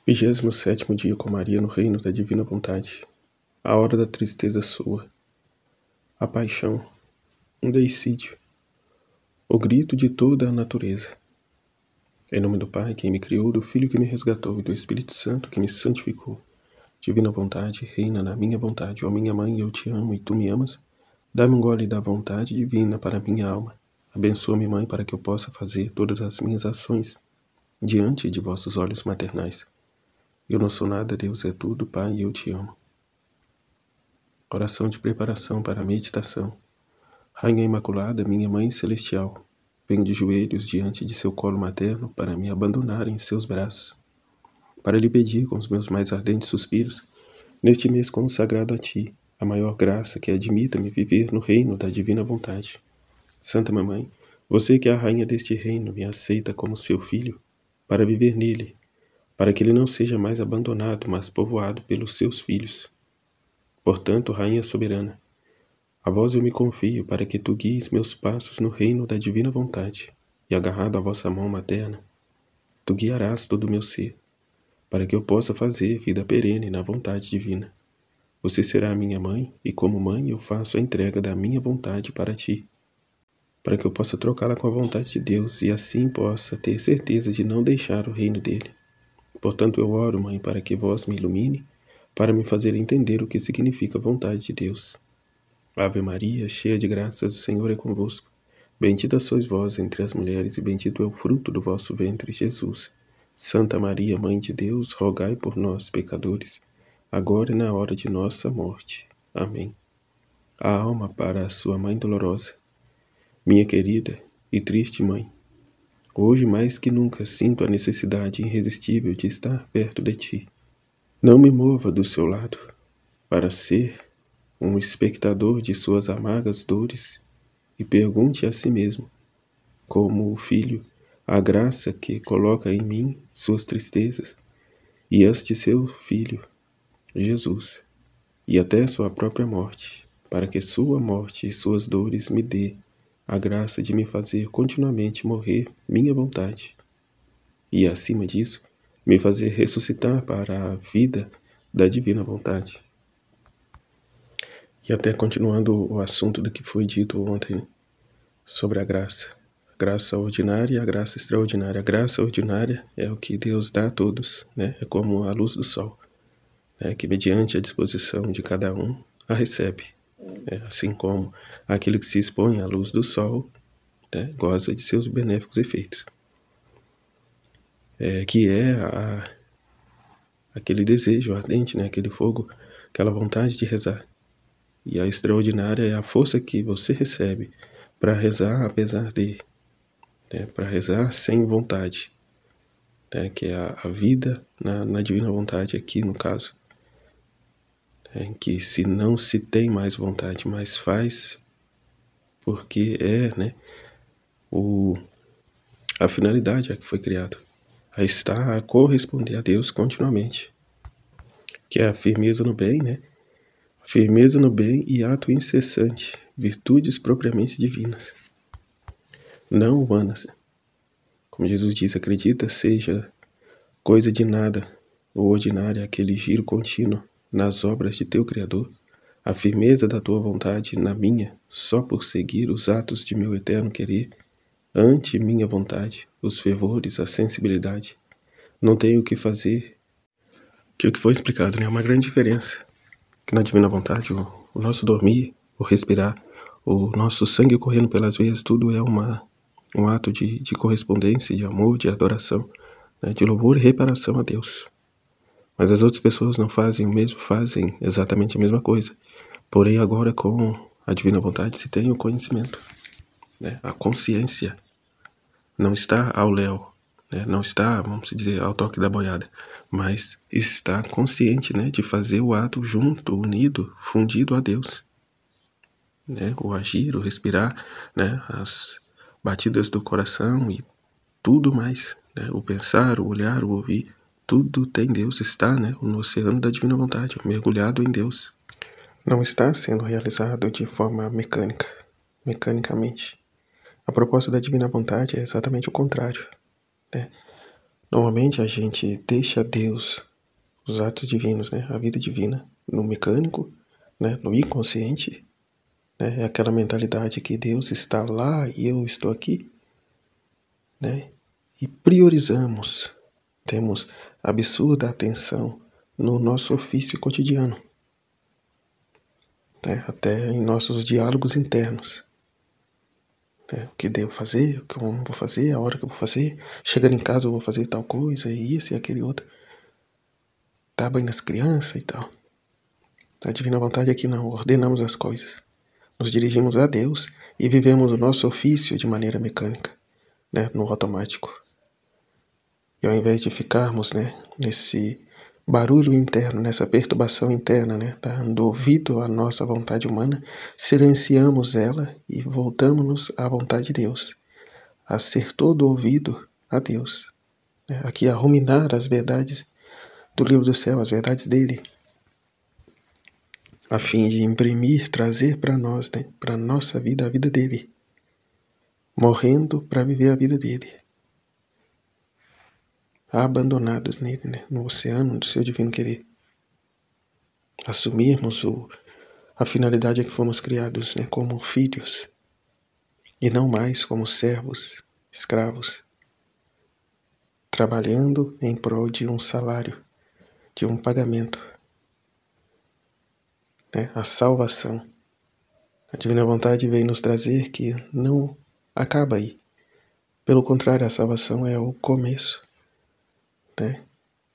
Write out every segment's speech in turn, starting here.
27º dia com Maria no reino da divina vontade. A hora da tristeza sua. A paixão. Um deicídio. O grito de toda a natureza. Em nome do Pai, quem me criou, do Filho que me resgatou e do Espírito Santo que me santificou. Divina vontade, reina na minha vontade. Ó minha mãe, eu te amo e tu me amas. Dá-me um gole da vontade divina para minha alma. Abençoa-me, mãe, para que eu possa fazer todas as minhas ações diante de vossos olhos maternais. Eu não sou nada, Deus é tudo, Pai, e eu te amo. Oração de preparação para a meditação. Rainha Imaculada, minha Mãe Celestial, venho de joelhos diante de seu colo materno para me abandonar em seus braços, para lhe pedir com os meus mais ardentes suspiros, neste mês consagrado a ti, a maior graça que admita-me viver no reino da divina vontade. Santa Mamãe, você que é a rainha deste reino, me aceita como seu filho, para viver nele, para que ele não seja mais abandonado, mas povoado pelos seus filhos. Portanto, Rainha soberana, a vós eu me confio para que tu guies meus passos no reino da divina vontade, e agarrado à vossa mão materna, tu guiarás todo o meu ser, para que eu possa fazer vida perene na vontade divina. Você será a minha mãe, e como mãe eu faço a entrega da minha vontade para ti, para que eu possa trocá-la com a vontade de Deus, e assim possa ter certeza de não deixar o reino dele. Portanto, eu oro, Mãe, para que vós me ilumine, para me fazer entender o que significa a vontade de Deus. Ave Maria, cheia de graças, o Senhor é convosco. Bendita sois vós entre as mulheres, e bendito é o fruto do vosso ventre, Jesus. Santa Maria, Mãe de Deus, rogai por nós, pecadores, agora e na hora de nossa morte. Amém. A alma para a sua Mãe dolorosa. Minha querida e triste Mãe, hoje mais que nunca sinto a necessidade irresistível de estar perto de ti. Não me mova do seu lado, para ser um espectador de suas amargas dores, e pergunte a si mesmo, como o filho, a graça que coloca em mim suas tristezas, e as de seu filho, Jesus, e até sua própria morte, para que sua morte e suas dores me dê a graça de me fazer continuamente morrer minha vontade, e acima disso, me fazer ressuscitar para a vida da divina vontade. E até continuando o assunto do que foi dito ontem sobre a graça. A graça ordinária e a graça extraordinária. A graça ordinária é o que Deus dá a todos, né? É como a luz do sol, né? Que mediante a disposição de cada um a recebe. Assim como aquele que se expõe à luz do sol, né? Goza de seus benéficos efeitos. Que é aquele desejo ardente, né? Aquele fogo, aquela vontade de rezar. E a extraordinária é a força que você recebe para rezar apesar de, né? Para rezar sem vontade, né? Que é a vida na divina vontade aqui no caso, em que se não se tem mais vontade, mas faz porque né? A finalidade é que foi criado, a estar a corresponder a Deus continuamente, que é a firmeza no bem, né? Firmeza no bem e ato incessante, virtudes propriamente divinas, não humanas. Como Jesus diz, acredita seja coisa de nada ou ordinária aquele giro contínuo nas obras de teu Criador, a firmeza da tua vontade na minha, só por seguir os atos de meu eterno querer, ante minha vontade, os fervores, a sensibilidade. Não tenho o que fazer, que o que foi explicado, né? Uma grande diferença. Que na divina vontade, o nosso dormir, o respirar, o nosso sangue correndo pelas veias, tudo é um ato de correspondência, de amor, de adoração, né, de louvor e reparação a Deus. Mas as outras pessoas não fazem o mesmo, fazem exatamente a mesma coisa. Porém, agora com a divina vontade se tem o conhecimento, né, a consciência. Não está ao léu, né, não está, vamos dizer, ao toque da boiada, mas está consciente, né, de fazer o ato junto, unido, fundido a Deus, né, o agir, o respirar, né, as batidas do coração e tudo mais, né, o pensar, o olhar, o ouvir, tudo tem Deus, está, né, no oceano da divina vontade, mergulhado em Deus. Não está sendo realizado de forma mecanicamente. A proposta da divina vontade é exatamente o contrário, né? Normalmente a gente deixa Deus, os atos divinos, né, a vida divina, no mecânico, né, no inconsciente, né, é aquela mentalidade que Deus está lá e eu estou aqui, né, e priorizamos, temos absurda atenção no nosso ofício cotidiano, né, até em nossos diálogos internos. O que devo fazer, o que eu vou fazer, a hora que eu vou fazer, chegando em casa eu vou fazer tal coisa, e isso e aquele outro. Dar banho nas crianças e tal. A divina vontade é que não ordenamos as coisas. Nos dirigimos a Deus e vivemos o nosso ofício de maneira mecânica, né, no automático. E ao invés de ficarmos, né, nesse barulho interno, nessa perturbação interna, né, dando ouvido à nossa vontade humana, silenciamos ela e voltamos-nos à vontade de Deus, a ser todo ouvido a Deus, né, aqui a ruminar as verdades do livro do céu, as verdades dele, a fim de imprimir, trazer para nós, né, para a nossa vida, a vida dele, morrendo para viver a vida dele, abandonados nele, né, no oceano do seu divino querer. Assumirmos a finalidade a que fomos criados, né, como filhos, e não mais como servos, escravos, trabalhando em prol de um salário, de um pagamento, né, a salvação. A divina vontade vem nos trazer que não acaba aí. Pelo contrário, a salvação é o começo, né,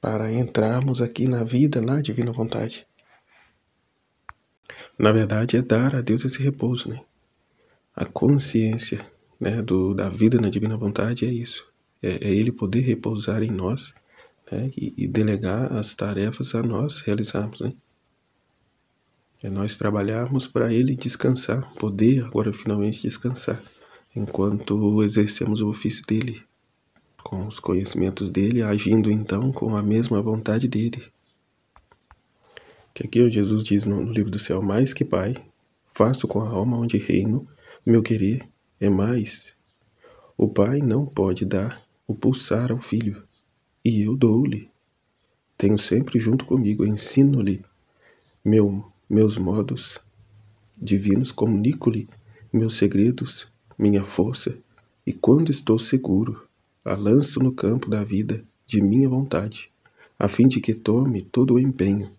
para entrarmos aqui na vida, na divina vontade. Na verdade, é dar a Deus esse repouso, né? A consciência, né, da vida na divina vontade é isso. É Ele poder repousar em nós, né, e delegar as tarefas a nós realizarmos, né? É nós trabalharmos para Ele descansar, poder agora finalmente descansar, enquanto exercemos o ofício dEle, com os conhecimentos dEle, agindo então com a mesma vontade dEle. Que aqui Jesus diz no livro do céu: mais que Pai, faço com a alma onde reino, meu querer é mais. O Pai não pode dar o pulsar ao Filho, e eu dou-lhe. Tenho sempre junto comigo, ensino-lhe meus modos divinos, comunico-lhe meus segredos, minha força, e quando estou seguro, a lanço no campo da vida de minha vontade, a fim de que tome todo o empenho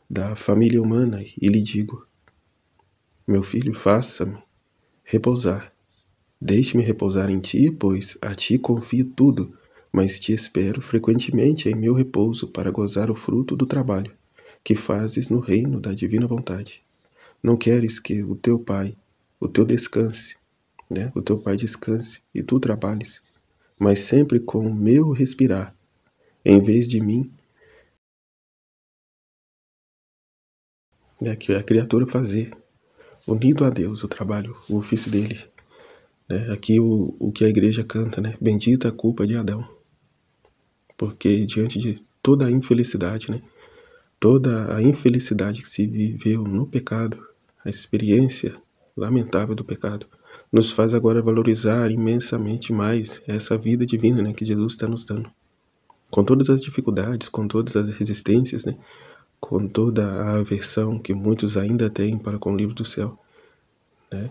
da família humana, e lhe digo: meu filho, faça-me repousar. Deixe-me repousar em ti, pois a ti confio tudo, mas te espero frequentemente em meu repouso para gozar o fruto do trabalho que fazes no reino da divina vontade. Não queres que o teu Pai, o teu descanse, né? O teu Pai descanse e tu trabalhes, mas sempre com o meu respirar, em vez de mim, que a criatura fazer, unido a Deus, o trabalho, o ofício dele. Aqui o que a igreja canta, né? Bendita a culpa de Adão. Porque diante de toda a infelicidade, né? Toda a infelicidade que se viveu no pecado, a experiência lamentável do pecado, nos faz agora valorizar imensamente mais essa vida divina, né? Que Jesus está nos dando. Com todas as dificuldades, com todas as resistências, né? Com toda a aversão que muitos ainda têm para com o livro do céu, né?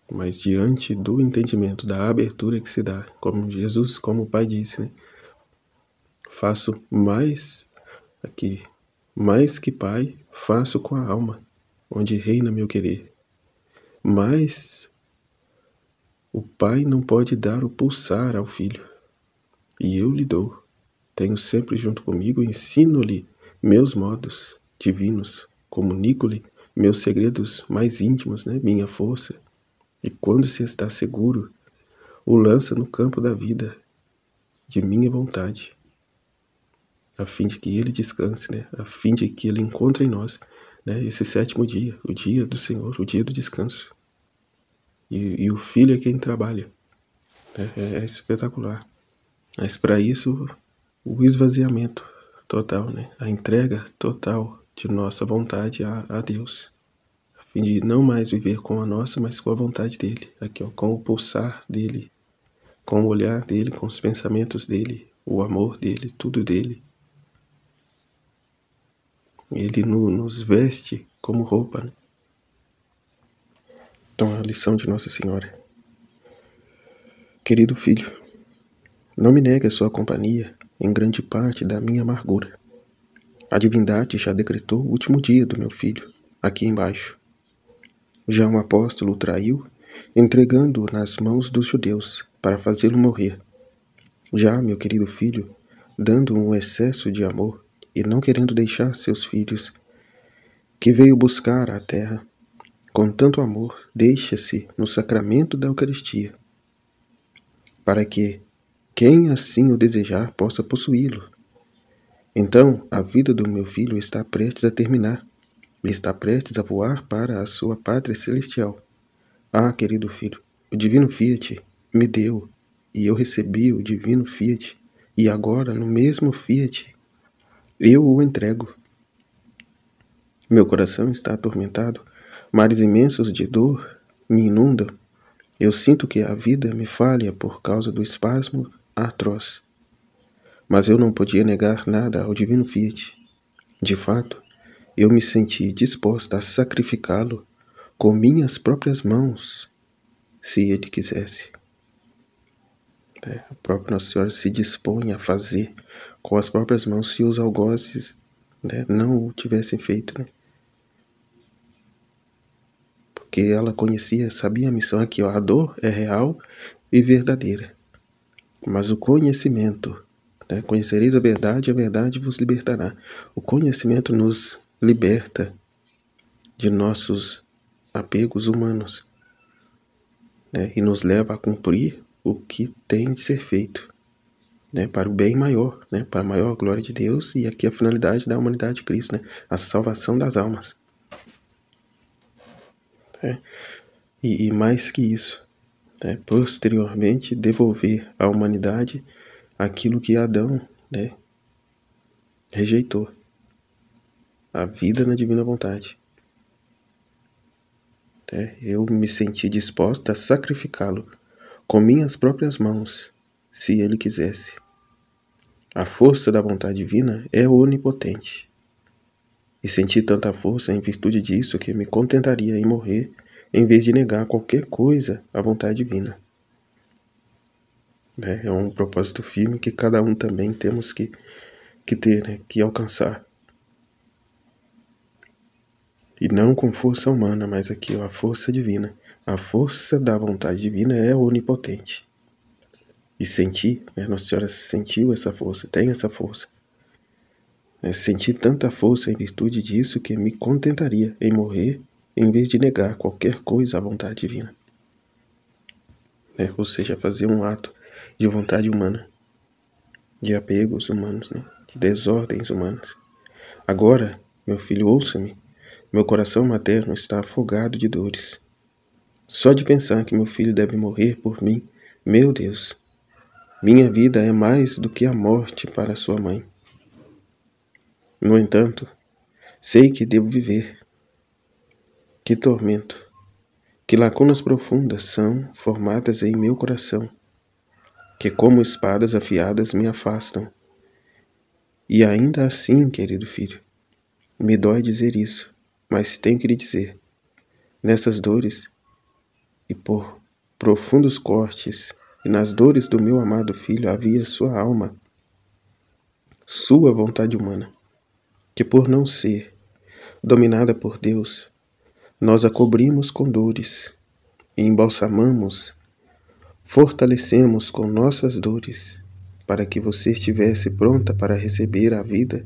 Mas diante do entendimento, da abertura que se dá, como Jesus, como o Pai disse, né? Faço mais que Pai, faço com a alma, onde reina meu querer. Mas o Pai não pode dar o pulsar ao Filho, e eu lhe dou. Tenho sempre junto comigo, ensino-lhe meus modos divinos, comunico-lhe meus segredos mais íntimos, né? Minha força. E quando se está seguro, o lança no campo da vida de minha vontade, a fim de que ele descanse, né? A fim de que ele encontre em nós, né, esse sétimo dia, o dia do Senhor, o dia do descanso. E o Filho é quem trabalha, né? É espetacular. Mas para isso, o esvaziamento total, né? A entrega total de nossa vontade a Deus, a fim de não mais viver com a nossa, mas com a vontade dele, aqui, ó, com o pulsar dele, com o olhar dele, com os pensamentos dele, o amor dele, tudo dele. Ele nos veste como roupa, né? Então, a lição de Nossa Senhora. Querido filho, não me negue a sua companhia em grande parte da minha amargura. A divindade já decretou o último dia do meu filho, aqui embaixo. Já um apóstolo o traiu, entregando-o nas mãos dos judeus para fazê-lo morrer. Já, meu querido filho, dando um excesso de amor e não querendo deixar seus filhos, que veio buscar a terra, com tanto amor, deixa-se no sacramento da Eucaristia, para que quem assim o desejar possa possuí-lo. Então, a vida do meu filho está prestes a terminar. Ele está prestes a voar para a sua pátria celestial. Ah, querido filho, o divino Fiat me deu, e eu recebi o divino Fiat, e agora, no mesmo Fiat, eu o entrego. Meu coração está atormentado, mares imensos de dor me inundam. Eu sinto que a vida me falha por causa do espasmo atroz. Mas eu não podia negar nada ao divino Fiat. De fato, eu me senti disposta a sacrificá-lo com minhas próprias mãos, se ele quisesse. A própria Nossa Senhora se dispõe a fazer com as próprias mãos se os algozes não o tivessem feito. Porque ela conhecia, sabia a missão aqui, ó, a dor é real e verdadeira. Mas o conhecimento, conhecereis a verdade vos libertará. O conhecimento nos liberta de nossos apegos humanos, e nos leva a cumprir o que tem de ser feito, para o bem maior, para a maior glória de Deus, e aqui a finalidade da humanidade de Cristo, a salvação das almas. E mais que isso, posteriormente devolver à humanidade aquilo que Adão rejeitou, a vida na divina vontade. Eu me senti disposta a sacrificá-lo com minhas próprias mãos, se ele quisesse. A força da vontade divina é onipotente. E senti tanta força em virtude disso que me contentaria em morrer em vez de negar qualquer coisa à vontade divina. É um propósito firme que cada um também temos que ter, que alcançar. E não com força humana, mas aqui a força divina. A força da vontade divina é onipotente. E senti, Nossa Senhora sentiu essa força, tem essa força. Senti tanta força em virtude disso que me contentaria em morrer em vez de negar qualquer coisa à vontade divina. Ou seja, fazer um ato de vontade humana, de apegos humanos, de desordens humanas. Agora, meu filho, ouça-me. Meu coração materno está afogado de dores. Só de pensar que meu filho deve morrer por mim, meu Deus, minha vida é mais do que a morte para sua mãe. No entanto, sei que devo viver. Que tormento, que lacunas profundas são formadas em meu coração, que como espadas afiadas me afastam. E ainda assim, querido filho, me dói dizer isso, mas tenho que lhe dizer, nessas dores e por profundos cortes, e nas dores do meu amado filho havia sua alma, sua vontade humana, que por não ser dominada por Deus, nós a cobrimos com dores e embalsamamos, fortalecemos com nossas dores, para que você estivesse pronta para receber a vida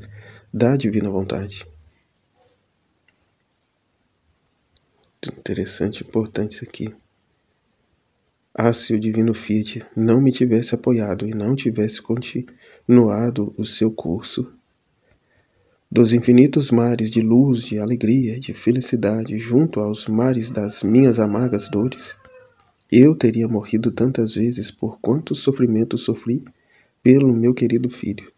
da divina vontade. Interessante, importante isso aqui. Ah, se o divino Fiat não me tivesse apoiado e não tivesse continuado o seu curso, dos infinitos mares de luz, de alegria, de felicidade, junto aos mares das minhas amargas dores, eu teria morrido tantas vezes por quantos sofrimentos sofri pelo meu querido filho.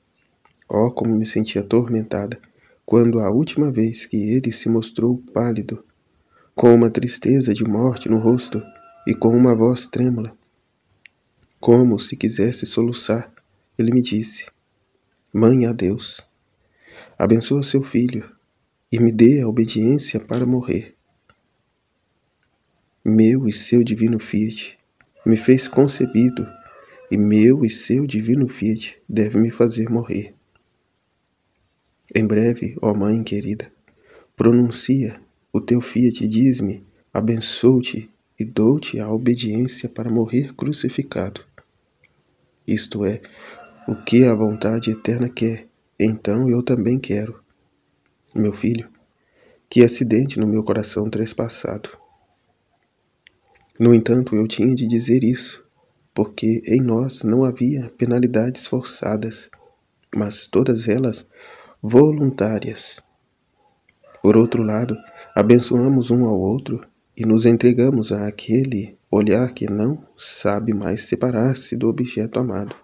Oh, como me senti atormentada quando a última vez que ele se mostrou pálido, com uma tristeza de morte no rosto e com uma voz trêmula, como se quisesse soluçar, ele me disse: Mãe a Deus, abençoa seu filho e me dê a obediência para morrer. Meu e seu divino Fiat me fez concebido, e meu e seu divino Fiat deve me fazer morrer. Em breve, ó Mãe querida, pronuncia o teu Fiat e diz-me: abençoo-te e dou-te a obediência para morrer crucificado. Isto é, o que a vontade eterna quer, então eu também quero. Meu filho, que acidente no meu coração trespassado. No entanto, eu tinha de dizer isso, porque em nós não havia penalidades forçadas, mas todas elas voluntárias. Por outro lado, abençoamos um ao outro e nos entregamos àquele olhar que não sabe mais separar-se do objeto amado.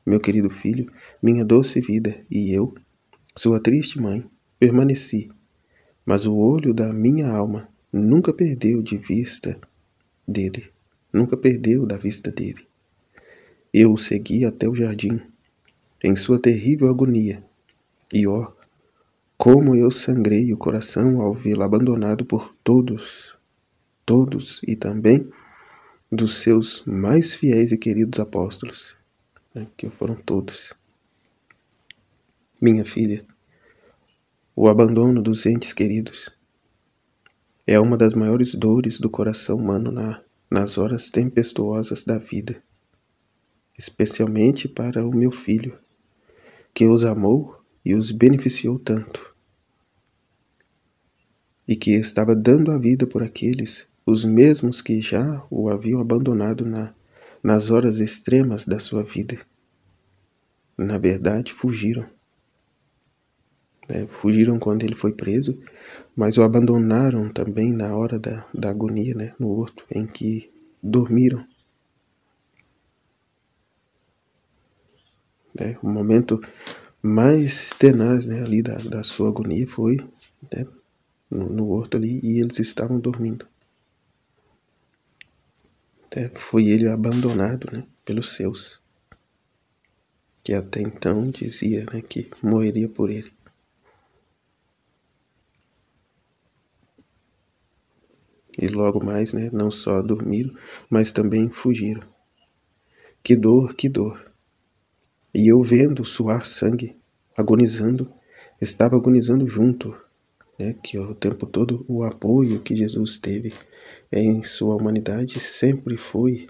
Meu querido filho, minha doce vida, e eu, sua triste mãe, permaneci, mas o olho da minha alma nunca perdeu de vista dele, nunca perdeu da vista dele. Eu o segui até o jardim, em sua terrível agonia, e ó, como eu sangrei o coração ao vê-lo abandonado por todos, e também dos seus mais fiéis e queridos apóstolos, que foram todos. Minha filha, o abandono dos entes queridos é uma das maiores dores do coração humano nas horas tempestuosas da vida, especialmente para o meu filho, que os amou e os beneficiou tanto, e que estava dando a vida por aqueles, os mesmos que já o haviam abandonado nas horas extremas da sua vida. Na verdade, fugiram. Fugiram quando ele foi preso, mas o abandonaram também na hora da agonia, no horto, em que dormiram. O momento mais tenaz, ali da sua agonia foi no horto ali, e eles estavam dormindo. Foi ele abandonado, pelos seus, que até então dizia, que morreria por ele. E logo mais, não só dormiram, mas também fugiram. Que dor, que dor! E eu vendo suar sangue, agonizando, estava agonizando junto, que o tempo todo o apoio que Jesus teve em sua humanidade sempre foi.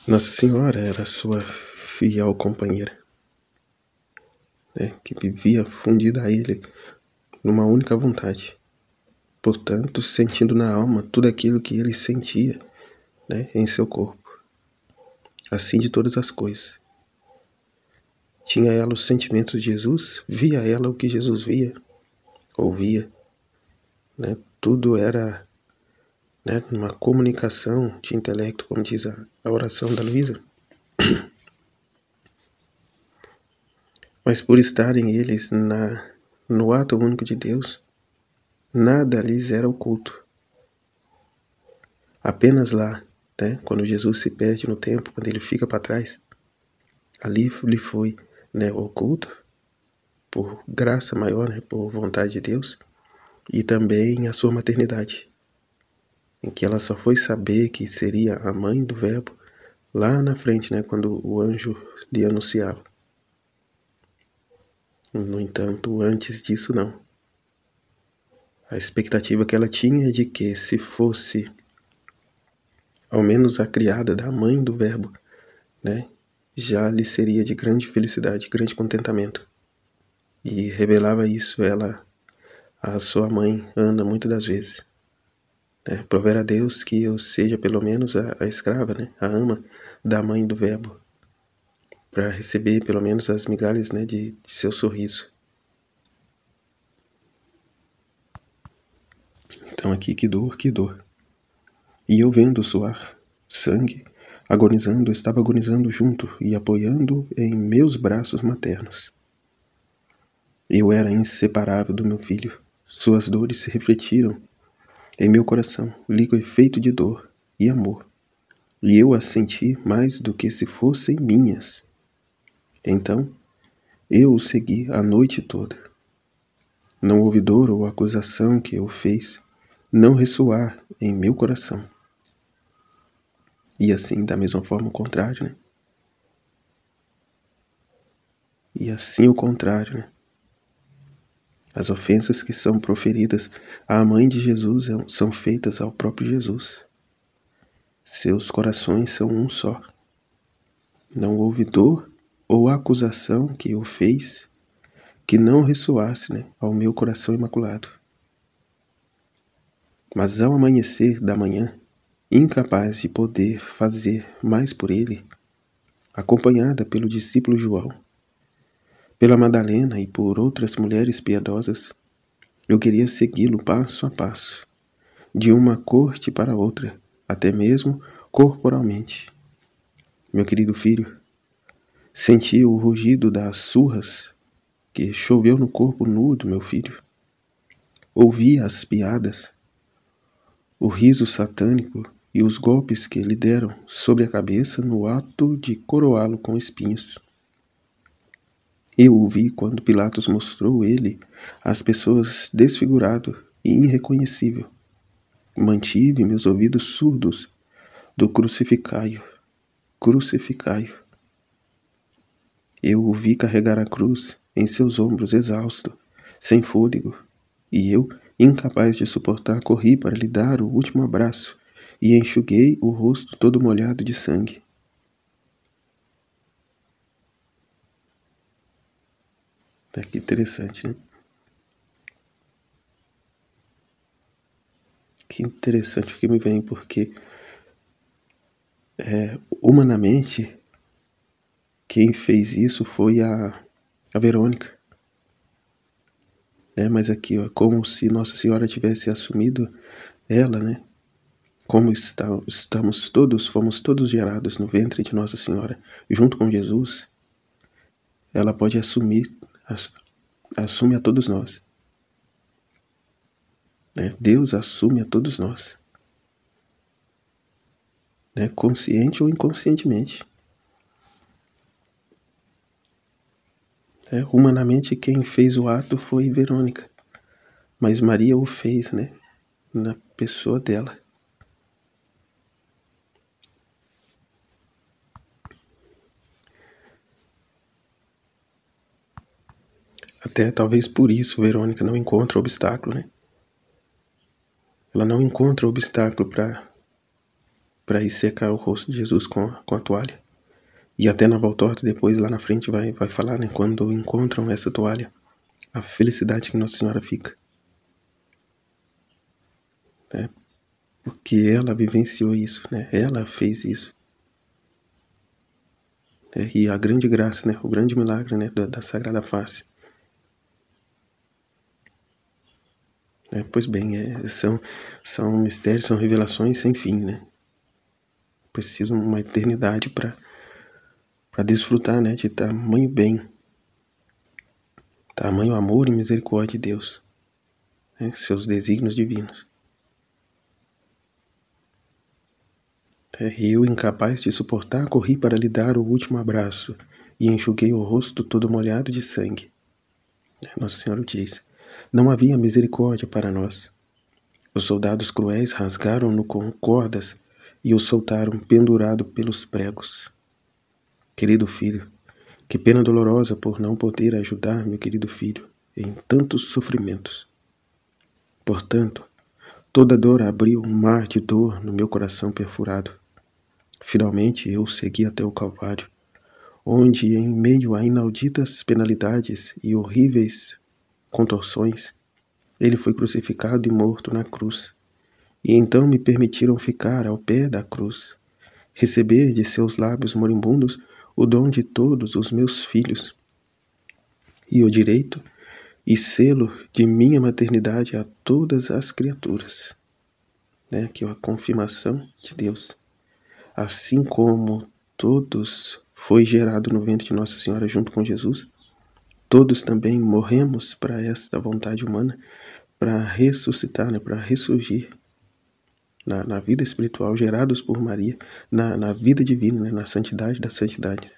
Nossa Senhora era sua fiel companheira, que vivia fundida a ele numa única vontade. Portanto, sentindo na alma tudo aquilo que ele sentia, em seu corpo. Assim de todas as coisas. Tinha ela os sentimentos de Jesus, via ela o que Jesus via, ouvia. Tudo era uma comunicação de intelecto, como diz a oração da Luísa. Mas por estarem eles no ato único de Deus, nada lhes era oculto. Apenas lá, quando Jesus se perde no tempo, quando ele fica para trás, ali lhe foi oculto, por graça maior, por vontade de Deus, e também a sua maternidade, em que ela só foi saber que seria a mãe do Verbo lá na frente, quando o anjo lhe anunciava. No entanto, antes disso não. A expectativa que ela tinha é de que, se fosse ao menos a criada da mãe do Verbo, já lhe seria de grande felicidade, grande contentamento. E revelava isso ela a sua mãe, Ana, muitas das vezes. Prover a Deus que eu seja pelo menos a escrava, a ama da mãe do Verbo, para receber pelo menos as migalhas de seu sorriso. Então aqui, que dor, que dor. E eu vendo suar sangue, agonizando, estava agonizando junto e apoiando em meus braços maternos. Eu era inseparável do meu filho. Suas dores se refletiram em meu coração, líquido efeito de dor e amor. E eu as senti mais do que se fossem minhas. Então eu o segui a noite toda. Não houve dor ou acusação que o fez não ressoar em meu coração. E assim, da mesma forma, o contrário, né? E assim o contrário, né? As ofensas que são proferidas à mãe de Jesus são feitas ao próprio Jesus. Seus corações são um só. Não houve dor ou acusação que o fez que não ressoasse, né, ao meu coração imaculado. Mas ao amanhecer da manhã, incapaz de poder fazer mais por ele, acompanhada pelo discípulo João, pela Madalena e por outras mulheres piedosas, eu queria segui-lo passo a passo, de uma corte para outra, até mesmo corporalmente. Meu querido filho, senti o rugido das surras que choveu no corpo nu do meu filho. Ouvi as piadas, o riso satânico e os golpes que lhe deram sobre a cabeça no ato de coroá-lo com espinhos. Eu o vi quando Pilatos mostrou ele às pessoas desfigurado e irreconhecível. Mantive meus ouvidos surdos do crucificai-o, crucificai-o. Eu o vi carregar a cruz em seus ombros exausto, sem fôlego, e eu, incapaz de suportar, corri para lhe dar o último abraço e enxuguei o rosto todo molhado de sangue. Que interessante, né? Que interessante o que me vem, porque humanamente quem fez isso foi a Verônica. Mas aqui, ó, como se Nossa Senhora tivesse assumido ela, né? Como fomos todos gerados no ventre de Nossa Senhora, junto com Jesus, ela pode assume a todos nós. Deus assume a todos nós, consciente ou inconscientemente. Humanamente, quem fez o ato foi Verônica, mas Maria o fez, né, na pessoa dela. Até talvez por isso Verônica não encontra obstáculo, né? Ela não encontra obstáculo para ir secar o rosto de Jesus com a toalha. E até na Valtorta depois lá na frente vai falar, né, quando encontram essa toalha, a felicidade que Nossa Senhora fica. Porque ela vivenciou isso, né? Ela fez isso. E a grande graça, né? O grande milagre, né, da Sagrada Face. Pois bem, são mistérios, são revelações sem fim, né? Preciso uma eternidade para desfrutar, né, de tamanho bem, tamanho amor e misericórdia de Deus, né, seus desígnios divinos. Eu, incapaz de suportar, corri para lhe dar o último abraço e enxuguei o rosto todo molhado de sangue. Nossa Senhora diz: não havia misericórdia para nós. Os soldados cruéis rasgaram-no com cordas e o soltaram pendurado pelos pregos. Querido filho, que pena dolorosa por não poder ajudar meu querido filho em tantos sofrimentos. Portanto, toda dor abriu um mar de dor no meu coração perfurado. Finalmente eu segui até o Calvário, onde, em meio a inauditas penalidades e horríveis contorções, ele foi crucificado e morto na cruz. E então me permitiram ficar ao pé da cruz, receber de seus lábios moribundos o dom de todos os meus filhos, e o direito e selo de minha maternidade a todas as criaturas. Aqui é a confirmação de Deus. Assim como todos foi gerado no ventre de Nossa Senhora junto com Jesus, todos também morremos para esta vontade humana, para ressuscitar, né, para ressurgir na vida espiritual, gerados por Maria, na vida divina, né, na santidade da santidade.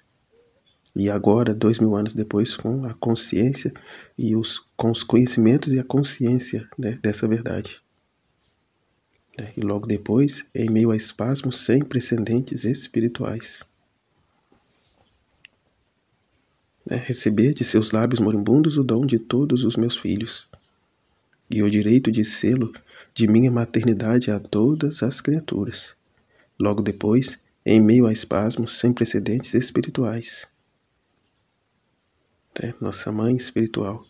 E agora, 2000 anos depois, com a consciência e com os conhecimentos e a consciência, né, dessa verdade. E logo depois, em meio a espasmos sem precedentes espirituais. Receber de seus lábios moribundos o dom de todos os meus filhos, e o direito de selo de minha maternidade a todas as criaturas. Logo depois, em meio a espasmos sem precedentes espirituais. Nossa mãe espiritual,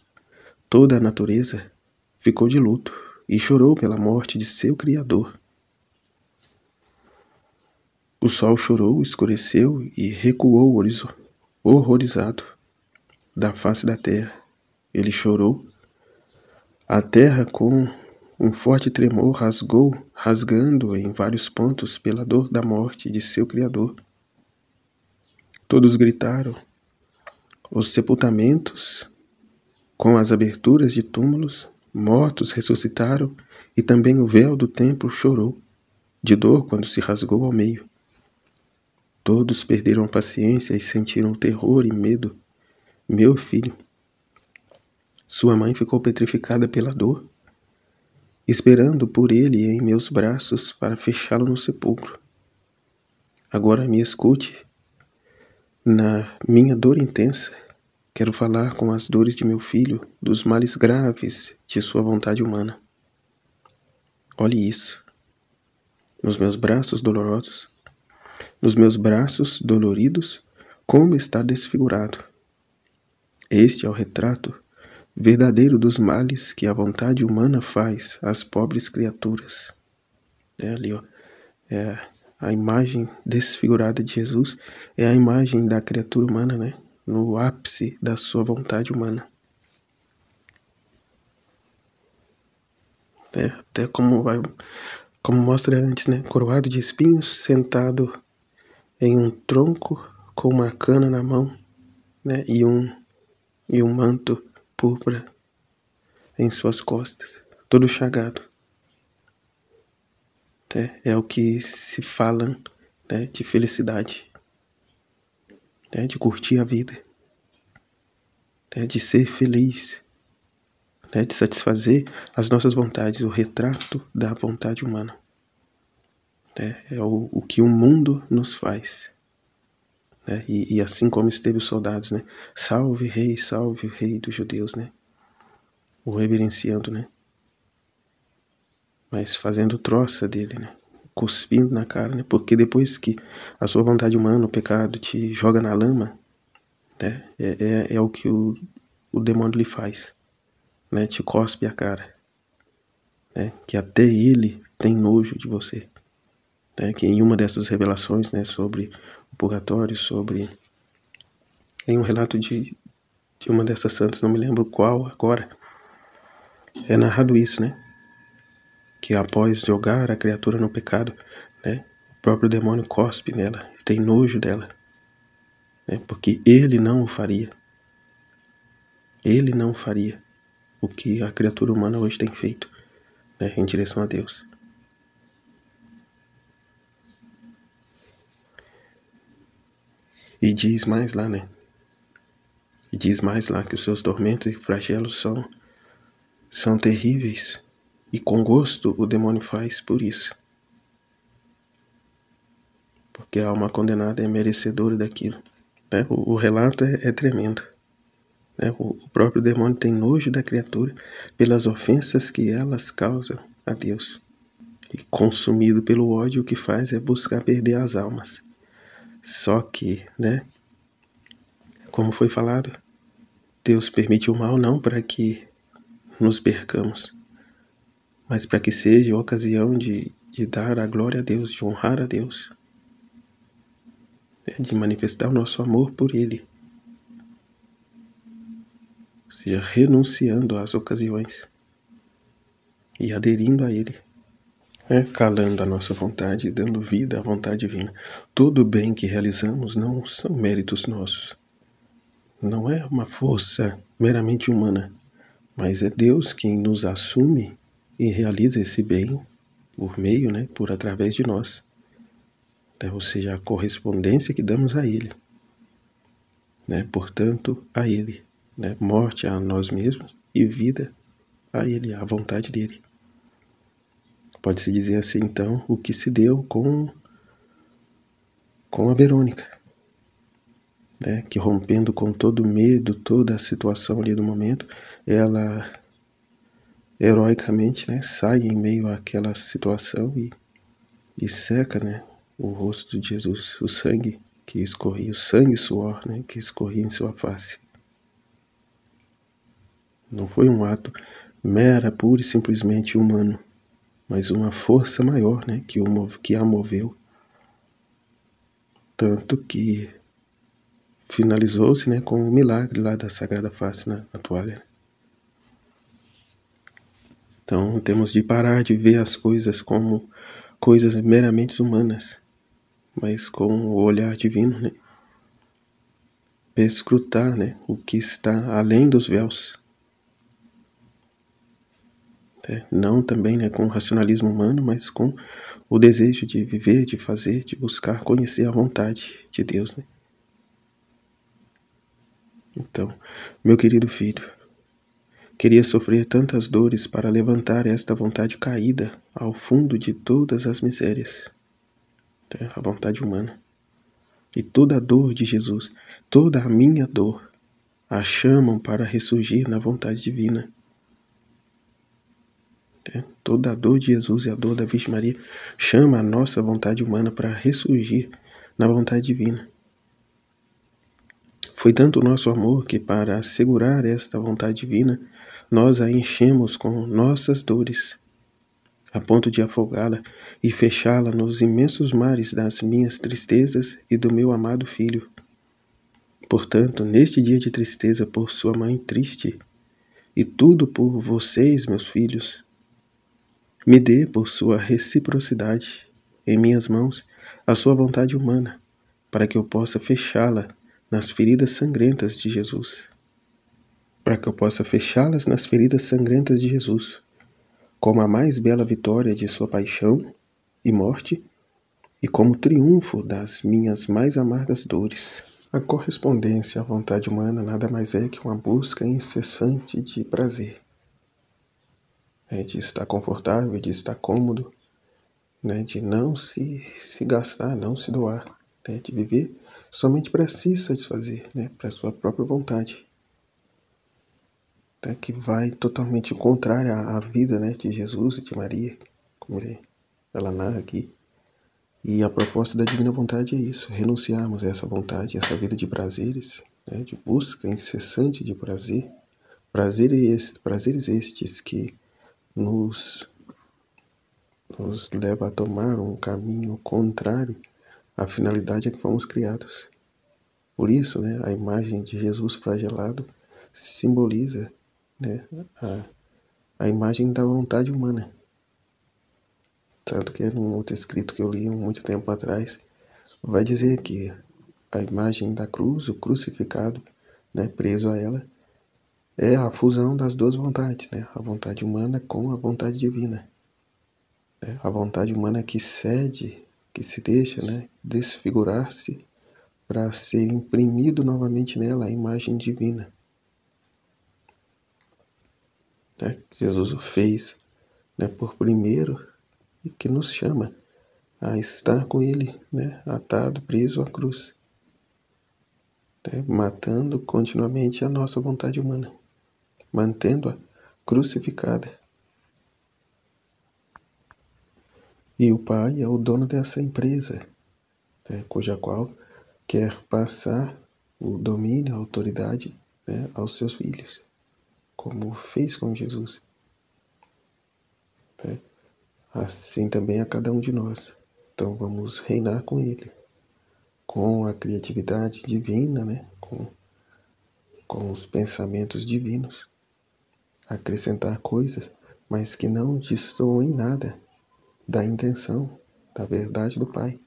toda a natureza ficou de luto e chorou pela morte de seu Criador. O sol chorou, escureceu e recuou horrorizado da face da terra. Ele chorou. A terra, com um forte tremor, rasgando em vários pontos pela dor da morte de seu Criador. Todos gritaram. Os sepultamentos, com as aberturas de túmulos, mortos ressuscitaram, e também o véu do templo chorou, de dor quando se rasgou ao meio. Todos perderam a paciência e sentiram terror e medo. Meu filho. Sua mãe ficou petrificada pela dor, esperando por ele em meus braços para fechá-lo no sepulcro. Agora me escute. Na minha dor intensa, quero falar com as dores de meu filho, dos males graves de sua vontade humana. Olhe isso. Nos meus braços dolorosos, nos meus braços doloridos, como está desfigurado. Este é o retrato verdadeiro dos males que a vontade humana faz às pobres criaturas. Ali, ó, a imagem desfigurada de Jesus é a imagem da criatura humana, né? No ápice da sua vontade humana. Até como mostra antes, né? Coroado de espinhos, sentado em um tronco com uma cana na mão, né? E um manto púrpura em suas costas, todo chagado. É o que se fala, né, de felicidade, de curtir a vida, de ser feliz, de satisfazer as nossas vontades, o retrato da vontade humana. É o que o mundo nos faz. E assim como esteve os soldados, né? Salve o rei dos judeus, né? O reverenciando, né? Mas fazendo troça dele, né? Cuspindo na cara, né? Porque depois que a sua vontade humana, o pecado, te joga na lama, né? É o que o demônio lhe faz, né? Te cospe a cara, né? Que até ele tem nojo de você, né? Que em uma dessas revelações, né, sobre o purgatório, em um relato de uma dessas santas, não me lembro qual agora, é narrado isso, né? Que após jogar a criatura no pecado, né, o próprio demônio cospe nela, tem nojo dela, né, porque ele não o faria. Ele não faria o que a criatura humana hoje tem feito, né, em direção a Deus. E diz mais lá, né? E diz mais lá que os seus tormentos e flagelos são terríveis. E com gosto o demônio faz por isso. Porque a alma condenada é merecedora daquilo. Né? O relato é tremendo. Né? O próprio demônio tem nojo da criatura pelas ofensas que elas causam a Deus. E consumido pelo ódio, o que faz é buscar perder as almas. Só que, né? Como foi falado, Deus permite o mal não para que nos percamos, mas para que seja a ocasião de dar a glória a Deus, de honrar a Deus, de manifestar o nosso amor por Ele, ou seja, renunciando às ocasiões e aderindo a Ele, calando a nossa vontade, dando vida à vontade divina. Todo o bem que realizamos não são méritos nossos, não é uma força meramente humana, mas é Deus quem nos assume e realiza esse bem por meio, né, por através de nós. Ou seja, a correspondência que damos a Ele. né? Portanto, a Ele, né? Morte a nós mesmos e vida a Ele, a vontade dele. Pode-se dizer assim, então, o que se deu com a Verônica, né? Que rompendo com todo o medo, toda a situação ali do momento, ela heroicamente, né, sai em meio àquela situação e seca, né, o rosto de Jesus, o sangue que escorria, o sangue e suor, né, que escorria em sua face. Não foi um ato mera, pura e simplesmente humano, mas uma força maior, né, que a moveu. Tanto que finalizou-se, né, com o milagre lá da Sagrada Face na toalha. Então temos de parar de ver as coisas como coisas meramente humanas, mas com o olhar divino, né? Perscrutar, né, o que está além dos véus. Não também, né, com o racionalismo humano, mas com o desejo de viver, de fazer, de buscar conhecer a vontade de Deus, né? Então, meu querido filho, queria sofrer tantas dores para levantar esta vontade caída ao fundo de todas as misérias, a vontade humana. E toda a dor de Jesus, toda a minha dor, a chamam para ressurgir na vontade divina. Toda a dor de Jesus e a dor da Virgem Maria chama a nossa vontade humana para ressurgir na vontade divina. Foi tanto o nosso amor que, para assegurar esta vontade divina, nós a enchemos com nossas dores, a ponto de afogá-la e fechá-la nos imensos mares das minhas tristezas e do meu amado filho. Portanto, neste dia de tristeza por sua mãe triste, e tudo por vocês, meus filhos, me dê, por sua reciprocidade, em minhas mãos, a sua vontade humana, para que eu possa fechá-la nas feridas sangrentas de Jesus. Para que eu possa fechá-las nas feridas sangrentas de Jesus, como a mais bela vitória de sua paixão e morte, e como triunfo das minhas mais amargas dores. A correspondência à vontade humana nada mais é que uma busca incessante de prazer. De estar confortável, de estar cômodo, né, de não se gastar, não se doar, né, de viver somente para se satisfazer, né, para a sua própria vontade, né, que vai totalmente contrária à vida, né, de Jesus e de Maria, como ela narra aqui. E a proposta da divina vontade é isso, renunciarmos a essa vontade, a essa vida de prazeres, né, de busca incessante de prazer, prazeres estes que nos leva a tomar um caminho contrário à finalidade a que fomos criados. Por isso, né, a imagem de Jesus flagelado simboliza, né, a imagem da vontade humana. Tanto que num outro escrito que eu li há muito tempo atrás, vai dizer que a imagem da cruz, o crucificado, né, preso a ela, é a fusão das duas vontades, né, a vontade humana com a vontade divina. A vontade humana que cede, que se deixa, né, desfigurar-se para ser imprimido novamente nela a imagem divina. Jesus o fez, né, por primeiro e que nos chama a estar com ele, né, atado, preso à cruz, né, matando continuamente a nossa vontade humana, mantendo-a crucificada. E o Pai é o dono dessa empresa, né, cuja qual quer passar o domínio, a autoridade, né, aos seus filhos, como fez com Jesus. Né? Assim também a cada um de nós. Então vamos reinar com Ele, com a criatividade divina, né? com os pensamentos divinos, acrescentar coisas, mas que não destoam em nada da intenção, da verdade do Pai.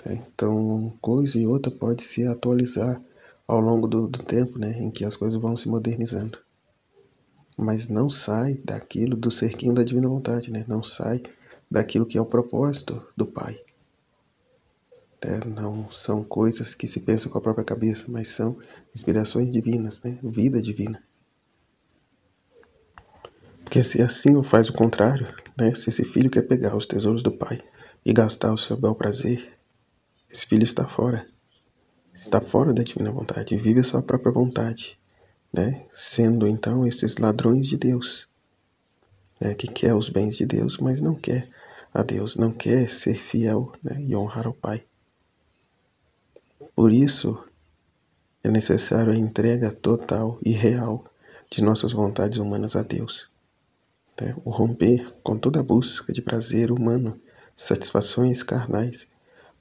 Então, uma coisa e outra pode se atualizar ao longo do tempo, né, em que as coisas vão se modernizando. Mas não sai daquilo do cerquinho da divina vontade, né? Não sai daquilo que é o propósito do Pai. Não são coisas que se pensam com a própria cabeça, mas são inspirações divinas, né? Vida divina. Porque se assim ou faz o contrário, né? Se esse filho quer pegar os tesouros do pai e gastar o seu bel prazer, esse filho está fora da divina vontade, vive a sua própria vontade, né? Sendo então esses ladrões de Deus, né? Que quer os bens de Deus, mas não quer a Deus, não quer ser fiel, né? E honrar ao Pai. Por isso é necessário a entrega total e real de nossas vontades humanas a Deus, né? O romper com toda a busca de prazer humano, satisfações carnais,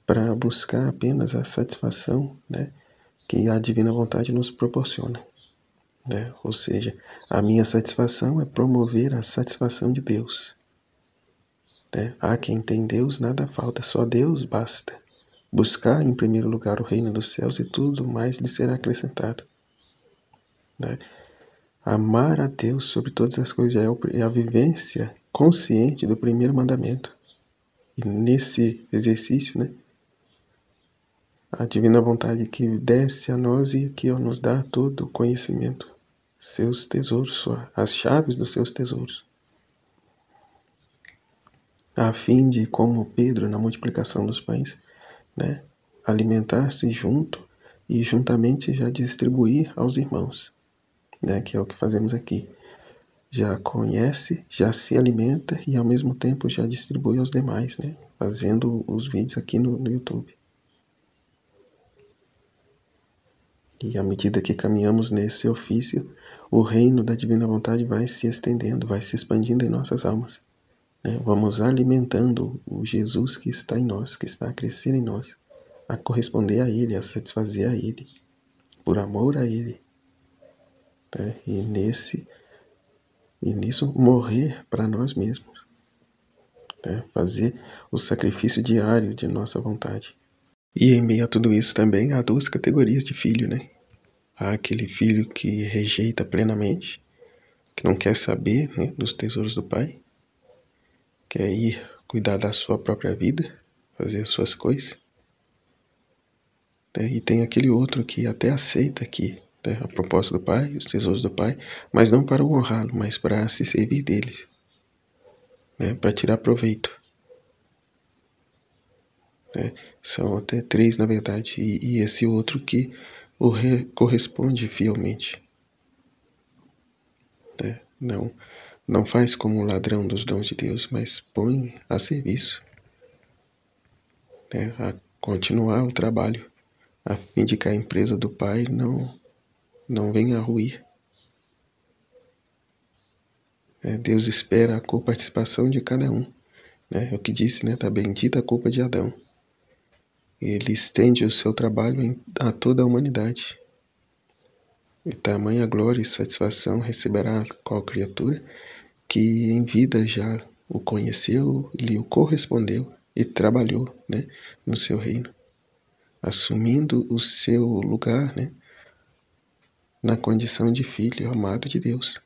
para buscar apenas a satisfação, né, que a divina vontade nos proporciona, né? Ou seja, a minha satisfação é promover a satisfação de Deus, né? A quem tem Deus nada falta, só Deus basta. Buscar em primeiro lugar o reino dos céus e tudo mais lhe será acrescentado, né? Amar a Deus sobre todas as coisas é a vivência consciente do primeiro mandamento. E nesse exercício, né, a divina vontade que desce a nós e que nos dá todo o conhecimento, seus tesouros, as chaves dos seus tesouros, a fim de, como Pedro na multiplicação dos pães, né, alimentar-se junto e juntamente já distribuir aos irmãos, né, que é o que fazemos aqui. Já conhece, já se alimenta e ao mesmo tempo já distribui aos demais, né, fazendo os vídeos aqui no YouTube. E à medida que caminhamos nesse ofício, o reino da divina vontade vai se estendendo, vai se expandindo em nossas almas, né? Vamos alimentando o Jesus que está em nós, que está a crescer em nós, a corresponder a Ele, a satisfazer a Ele, por amor a Ele, né? E nisso morrer para nós mesmos, né? Fazer o sacrifício diário de nossa vontade. E em meio a tudo isso também há duas categorias de filho, né? Há aquele filho que rejeita plenamente, que não quer saber, né, dos tesouros do pai, quer ir cuidar da sua própria vida, fazer as suas coisas, né? E tem aquele outro que até aceita aqui, né, a proposta do pai, os tesouros do pai, mas não para honrá-lo, mas para se servir deles, né, para tirar proveito. Né? São até três, na verdade, e esse outro que o corresponde fielmente, né? Não faz como o ladrão dos dons de Deus, mas põe a serviço, né? A continuar o trabalho, a fim de que a empresa do Pai não venha a ruir. Deus espera a coparticipação de cada um, né? É o que disse, né? Tá bendita a culpa de Adão. Ele estende o seu trabalho a toda a humanidade. E tamanha glória e satisfação receberá qual criatura que em vida já o conheceu, lhe o correspondeu e trabalhou, né, no seu reino, assumindo o seu lugar, né, na condição de filho amado de Deus.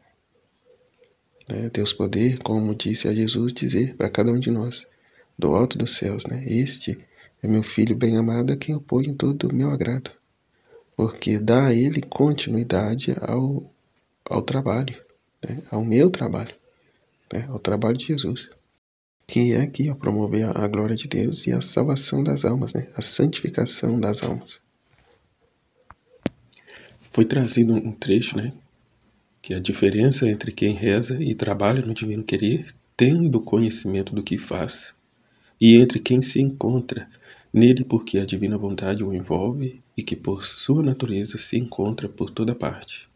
Deus poder, como disse a Jesus, dizer para cada um de nós, do alto dos céus, né, este é meu filho bem amado a quem eu ponho todo o meu agrado, porque dá a ele continuidade ao trabalho, né, ao meu trabalho, né, ao trabalho de Jesus, que é aqui a promover a glória de Deus e a salvação das almas, né, a santificação das almas. Foi trazido um trecho, né, que a diferença entre quem reza e trabalha no divino querer, tendo conhecimento do que faz, e entre quem se encontra nele porque a divina vontade o envolve e que por sua natureza se encontra por toda parte.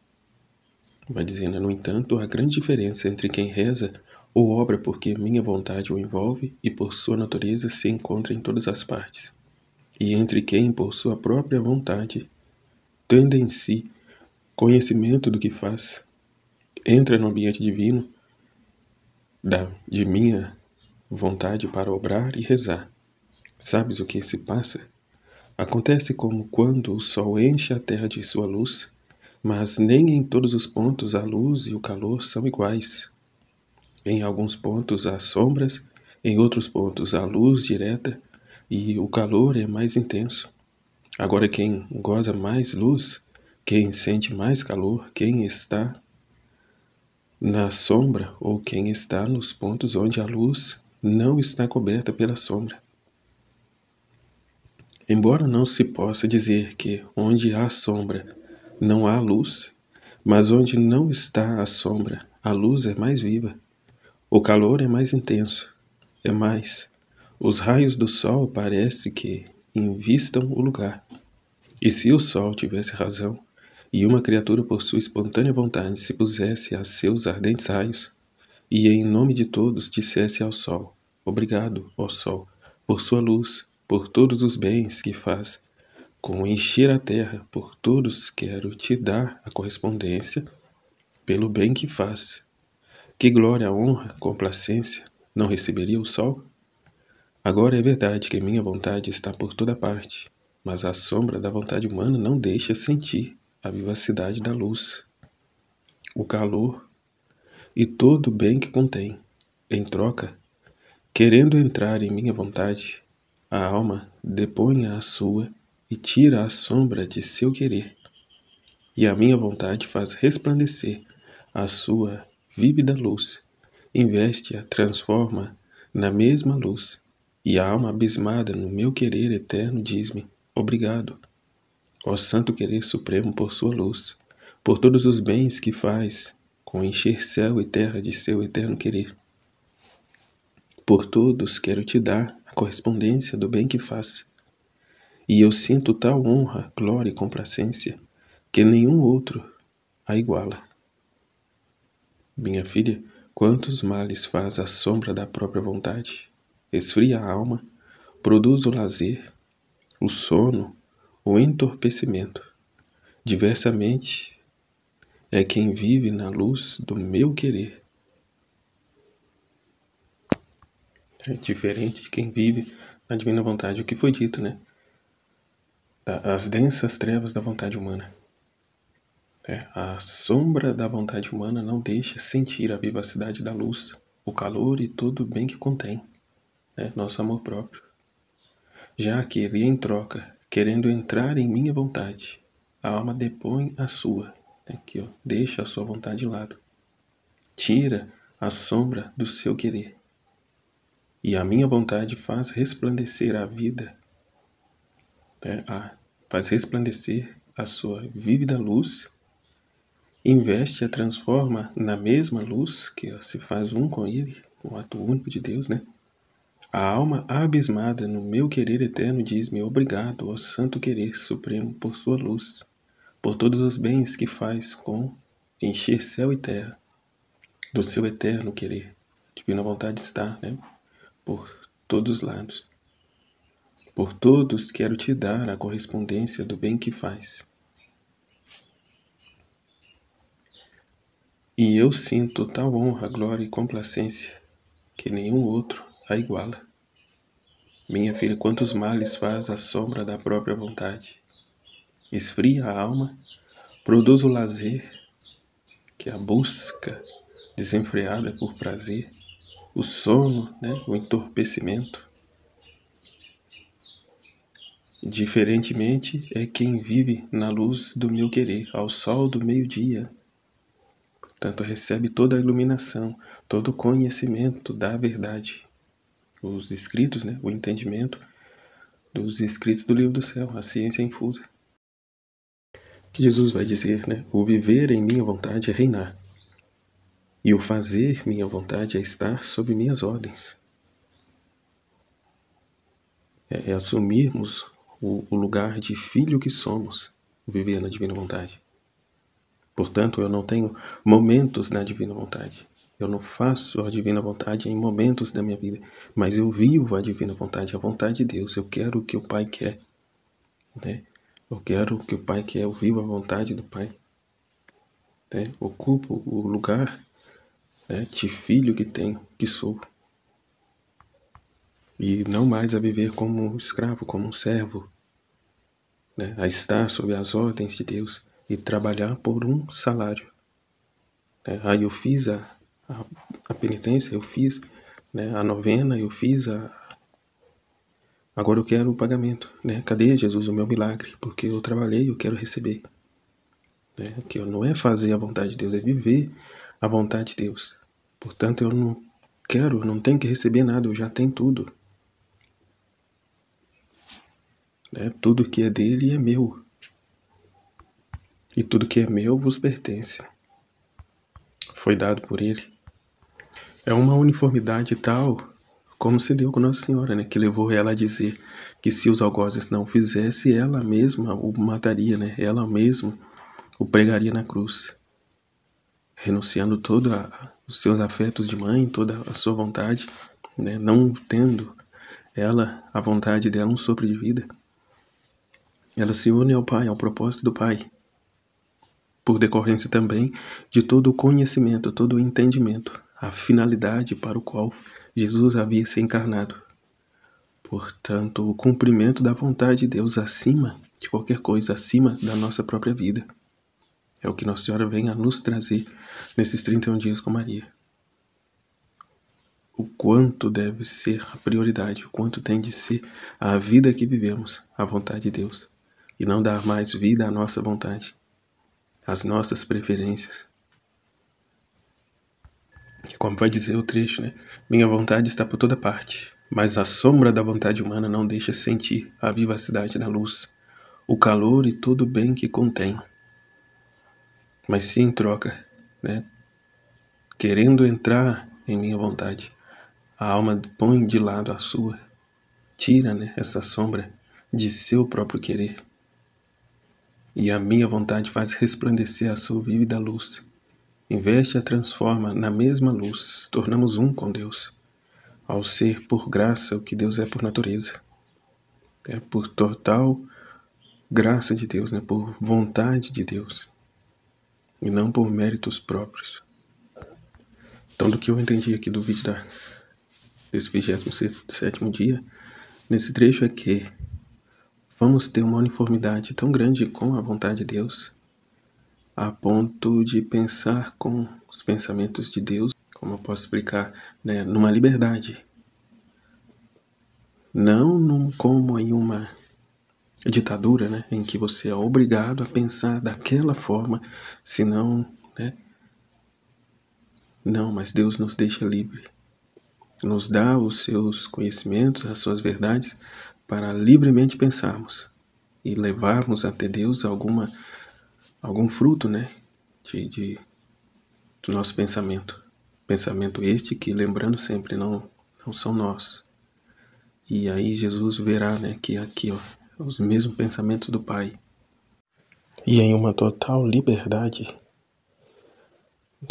Vai dizendo, no entanto, a grande diferença entre quem reza ou obra porque minha vontade o envolve e por sua natureza se encontra em todas as partes, e entre quem, por sua própria vontade, tendo em si conhecimento do que faz, entra no ambiente divino de minha vontade para obrar e rezar. Sabes o que se passa? Acontece como quando o sol enche a terra de sua luz, mas nem em todos os pontos a luz e o calor são iguais. Em alguns pontos há sombras, em outros pontos há luz direta, e o calor é mais intenso. Agora quem goza mais luz, quem sente mais calor, quem está na sombra ou quem está nos pontos onde a luz não está coberta pela sombra. Embora não se possa dizer que onde há sombra não há luz, mas onde não está a sombra, a luz é mais viva, o calor é mais intenso, é mais. Os raios do sol parece que invistam o lugar. E se o sol tivesse razão, e uma criatura por sua espontânea vontade se pusesse a seus ardentes raios, e em nome de todos dissesse ao sol: obrigado, ó sol, por sua luz, por todos os bens que faz, com encher a terra, por todos quero te dar a correspondência pelo bem que faz. Que glória, honra, complacência não receberia o sol? Agora é verdade que minha vontade está por toda parte, mas a sombra da vontade humana não deixa sentir a vivacidade da luz, o calor e todo o bem que contém. Em troca, querendo entrar em minha vontade, a alma depõe a sua e tira a sombra de seu querer, e a minha vontade faz resplandecer a sua vívida luz, investe-a, transforma na mesma luz, e a alma abismada no meu querer eterno diz-me: obrigado, ó santo querer supremo, por sua luz, por todos os bens que faz, com encher céu e terra de seu eterno querer. Por todos quero te dar a correspondência do bem que faz, e eu sinto tal honra, glória e complacência que nenhum outro a iguala. Minha filha, quantos males faz a sombra da própria vontade? Esfria a alma, produz o lazer, o sono, o entorpecimento. Diversamente é quem vive na luz do meu querer. É diferente de quem vive na divina vontade. O que foi dito, né? As densas trevas da vontade humana. A sombra da vontade humana não deixa sentir a vivacidade da luz, o calor e todo o bem que contém, nosso amor próprio. Já aquele, em troca, querendo entrar em minha vontade, a alma depõe a sua, deixa a sua vontade de lado, tira a sombra do seu querer, e a minha vontade faz resplandecer a vida, faz resplandecer a sua vívida luz, investe-a, transforma na mesma luz, que se faz um com ele, o ato único de Deus, A alma abismada no meu querer eterno diz-me: obrigado, ó santo querer supremo, por sua luz, por todos os bens que faz com encher céu e terra do seu eterno querer. Divina vontade está, por todos os lados. Por todos quero te dar a correspondência do bem que faz. E eu sinto tal honra, glória e complacência que nenhum outro a iguala. Minha filha, quantos males faz a sombra da própria vontade? Esfria a alma, produz o lazer, que é a busca desenfreada por prazer, o sono, o entorpecimento. Diferentemente é quem vive na luz do meu querer, ao sol do meio-dia. Portanto, recebe toda a iluminação, todo o conhecimento da verdade. Os escritos, o entendimento dos escritos do livro do céu, a ciência infusa. Que Jesus vai dizer, o viver em minha vontade é reinar, e o fazer minha vontade é estar sob minhas ordens. É assumirmos o lugar de filho que somos, viver na divina vontade. Portanto, eu não tenho momentos na divina vontade. Eu não faço a divina vontade em momentos da minha vida, mas eu vivo a divina vontade, a vontade de Deus. Eu quero o que o Pai quer. Eu quero o que o Pai quer, eu vivo a vontade do Pai. Ocupo o lugar de filho que sou. E não mais a viver como um escravo, como um servo, a estar sob as ordens de Deus e trabalhar por um salário. Aí eu fiz a penitência, eu fiz a novena, eu fiz Agora eu quero o pagamento, né? Cadê, Jesus, o meu milagre? Porque eu trabalhei, eu quero receber. Né? Que não é fazer a vontade de Deus, é viver a vontade de Deus. Portanto, eu não tenho que receber nada, eu já tenho tudo. Né? Tudo que é dele é meu. E tudo que é meu vos pertence. Foi dado por ele. É uma uniformidade tal como se deu com Nossa Senhora, né? Que levou ela a dizer que se os algozes não fizesse, ela mesma o mataria, né? Ela mesma o pregaria na cruz, renunciando todos os seus afetos de mãe, toda a sua vontade, né? Não tendo ela, a vontade dela, um sopro de vida. Ela se une ao Pai, ao propósito do Pai, por decorrência também de todo o conhecimento, todo o entendimento, a finalidade para o qual Jesus havia se encarnado. Portanto, o cumprimento da vontade de Deus acima de qualquer coisa, acima da nossa própria vida. É o que Nossa Senhora vem a nos trazer nesses 31 dias com Maria. O quanto deve ser a prioridade, o quanto tem de ser a vida que vivemos, a vontade de Deus. E não dar mais vida à nossa vontade, às nossas preferências. E como vai dizer o trecho, né? Minha vontade está por toda parte, mas a sombra da vontade humana não deixa sentir a vivacidade da luz, o calor e todo o bem que contém. Mas se em troca, né, querendo entrar em minha vontade, a alma põe de lado a sua, tira, né, essa sombra de seu próprio querer. E a minha vontade faz resplandecer a sua vívida luz. Investe e a transforma na mesma luz, tornamos um com Deus, ao ser por graça o que Deus é por natureza. É por total graça de Deus, né, por vontade de Deus, e não por méritos próprios. Então, do que eu entendi aqui do vídeo desse 27º dia, nesse trecho é que vamos ter uma uniformidade tão grande com a vontade de Deus, a ponto de pensar com os pensamentos de Deus, como eu posso explicar, né, numa liberdade. Não como em uma ditadura, né, em que você é obrigado a pensar daquela forma, senão, né? Não, mas Deus nos deixa livre. Nos dá os seus conhecimentos, as suas verdades, para livremente pensarmos e levarmos até Deus algum fruto, né, do nosso pensamento. Pensamento este que, lembrando sempre, não são nós. E aí Jesus verá, né, que aqui, ó, os mesmos pensamentos do Pai. E em uma total liberdade,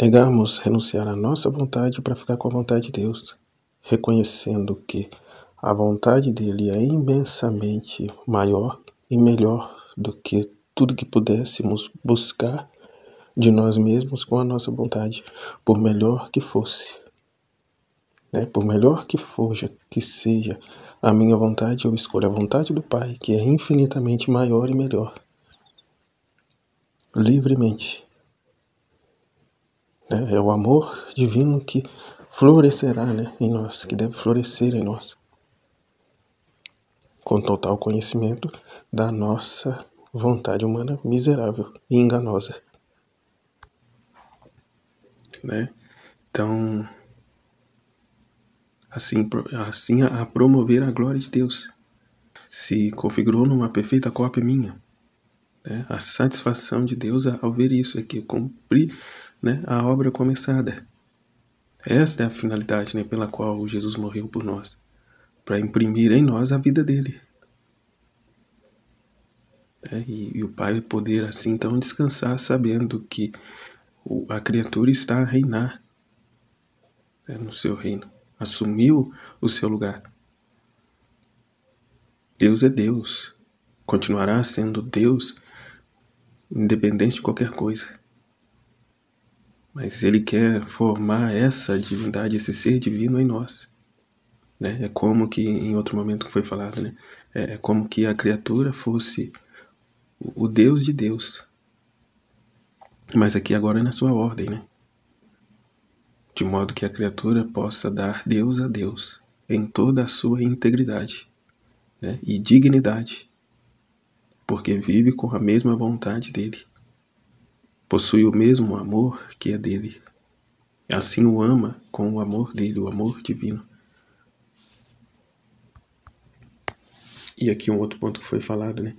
negamos renunciar à nossa vontade para ficar com a vontade de Deus, reconhecendo que a vontade dele é imensamente maior e melhor do que tudo que pudéssemos buscar de nós mesmos com a nossa vontade, por melhor que fosse. Né? Por melhor que seja a minha vontade, eu escolho a vontade do Pai, que é infinitamente maior e melhor. Livremente. É o amor divino que florescerá, né, em nós, que deve florescer em nós, com total conhecimento da nossa vontade humana miserável e enganosa. Né? Então, assim a promover a glória de Deus, se configurou numa perfeita cópia minha. Né? A satisfação de Deus ao ver isso é que eu cumpri, né, a obra começada. Esta é a finalidade, né, pela qual Jesus morreu por nós, para imprimir em nós a vida dele. E o Pai poder assim então descansar sabendo que a criatura está a reinar, né, no seu reino, assumiu o seu lugar. Deus é Deus, continuará sendo Deus independente de qualquer coisa. Mas ele quer formar essa divindade, esse ser divino em nós. Né? É como que, em outro momento que foi falado, né? É como que a criatura fosse o Deus de Deus. Mas aqui agora é na sua ordem, né? De modo que a criatura possa dar Deus a Deus, em toda a sua integridade. né, e dignidade, porque vive com a mesma vontade dele, possui o mesmo amor que é dele, assim o ama com o amor dele, o amor divino. E aqui um outro ponto que foi falado, né?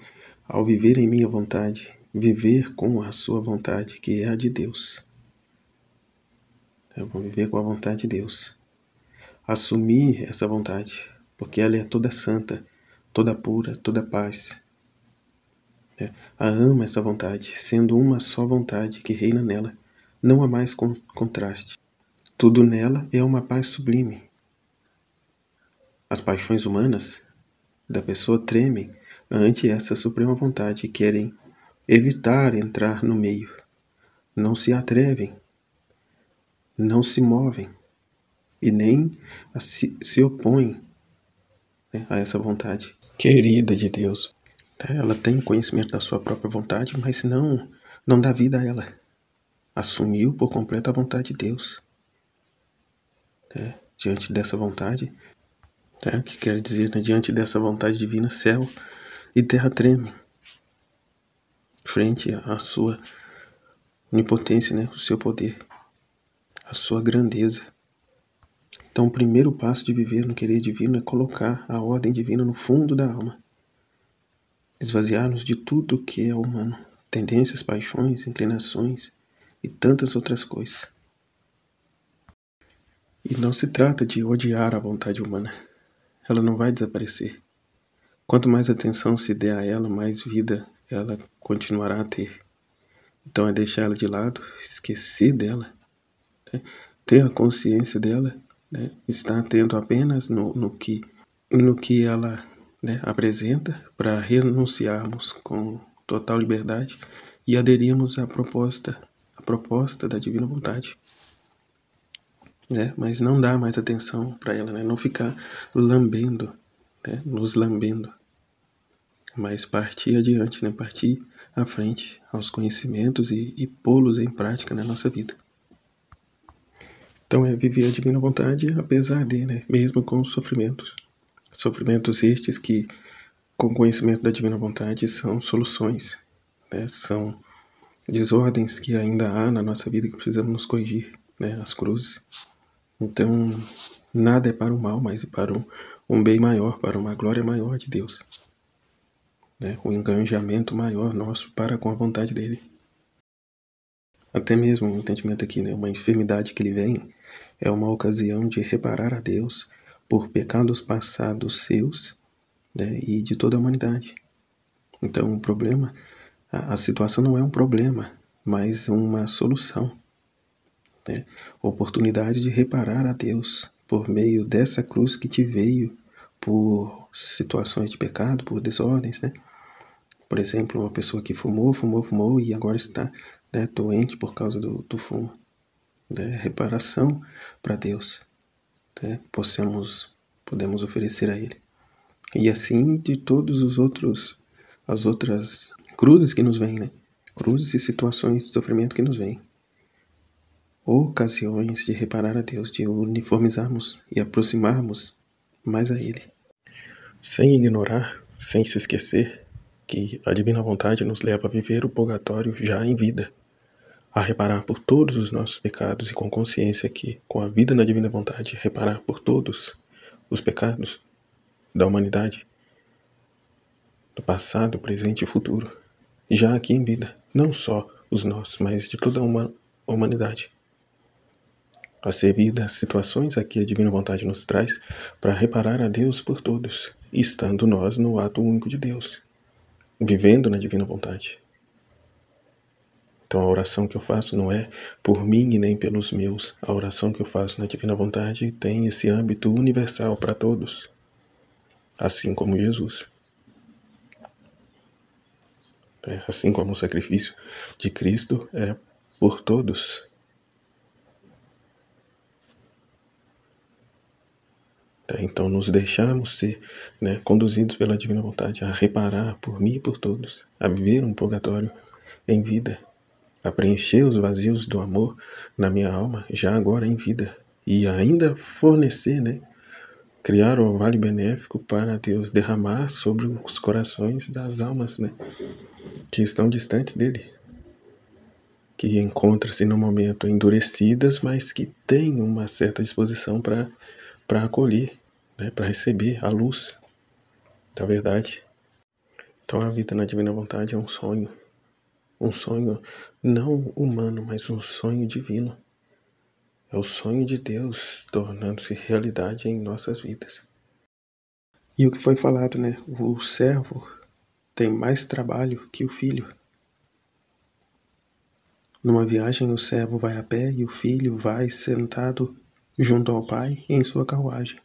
Ao viver em minha vontade, viver com a sua vontade, que é a de Deus. Eu vou viver com a vontade de Deus. Assumir essa vontade, porque ela é toda santa, toda pura, toda paz. A ama essa vontade, sendo uma só vontade que reina nela. Não há mais contraste. Tudo nela é uma paz sublime. As paixões humanas da pessoa tremem ante essa suprema vontade e querem evitar entrar no meio. Não se atrevem, não se movem e nem se opõem, né, a essa vontade querida de Deus. Ela tem conhecimento da sua própria vontade, mas não dá vida a ela. Assumiu por completo a vontade de Deus. Diante dessa vontade, o que quer dizer, né? Diante dessa vontade divina, céu e terra tremem frente à sua onipotência, né? O seu poder, a sua grandeza. Então, o primeiro passo de viver no querer divino é colocar a ordem divina no fundo da alma. Esvaziar-nos de tudo que é humano, tendências, paixões, inclinações e tantas outras coisas. E não se trata de odiar a vontade humana. Ela não vai desaparecer. Quanto mais atenção se der a ela, mais vida ela continuará a ter. Então é deixar ela de lado, esquecer dela, né? Ter a consciência dela, né? Estar atento apenas no que ela, né, apresenta, para renunciarmos com total liberdade e aderirmos à proposta da divina vontade. Mas não dá mais atenção para ela, né? Não ficar lambendo, né? Nos lambendo, mas partir adiante, né? Partir à frente aos conhecimentos e pô-los em prática na nossa vida. Então é viver a divina vontade apesar de, né? Mesmo com os sofrimentos. Sofrimentos estes que, com conhecimento da divina vontade, são soluções, né? São desordens que ainda há na nossa vida que precisamos nos corrigir, né? As cruzes. Então, nada é para o mal, mas para um bem maior, para uma glória maior de Deus. Né? Um engajamento maior nosso para com a vontade dele. Até mesmo o entendimento aqui, né? Uma enfermidade que lhe vem é uma ocasião de reparar a Deus por pecados passados seus, né? E de toda a humanidade. Então, o problema, a situação não é um problema, mas uma solução. Né? Oportunidade de reparar a Deus por meio dessa cruz que te veio por situações de pecado, por desordens, né? Por exemplo, uma pessoa que fumou e agora está, né, doente por causa do fumo. Né? Reparação para Deus, né? Podemos oferecer a Ele. E assim de todos as outras cruzes que nos vêm, né? Cruzes e situações de sofrimento que nos vêm. Ocasiões de reparar a Deus, de uniformizarmos e aproximarmos mais a Ele. Sem ignorar, sem se esquecer que a divina vontade nos leva a viver o purgatório já em vida, a reparar por todos os nossos pecados e com consciência que, com a vida na divina vontade, reparar por todos os pecados da humanidade, do passado, presente e futuro, já aqui em vida, não só os nossos, mas de toda a humanidade. A servir das situações a que a divina vontade nos traz para reparar a Deus por todos, estando nós no ato único de Deus, vivendo na divina vontade. Então a oração que eu faço não é por mim e nem pelos meus. A oração que eu faço na divina vontade tem esse âmbito universal para todos, assim como Jesus. Assim como o sacrifício de Cristo é por todos. Então nos deixamos ser, né, conduzidos pela divina vontade a reparar por mim e por todos, a viver um purgatório em vida, a preencher os vazios do amor na minha alma, já agora em vida, e ainda fornecer, né, criar o vale benéfico para Deus derramar sobre os corações das almas, né, que estão distantes dele, que encontram-se no momento endurecidas, mas que têm uma certa disposição para acolher, né, para receber a luz da verdade. Então a vida na divina vontade é um sonho não humano, mas um sonho divino. É o sonho de Deus tornando-se realidade em nossas vidas. E o que foi falado, né? O servo tem mais trabalho que o filho. Numa viagem, o servo vai a pé e o filho vai sentado junto ao pai em sua carruagem.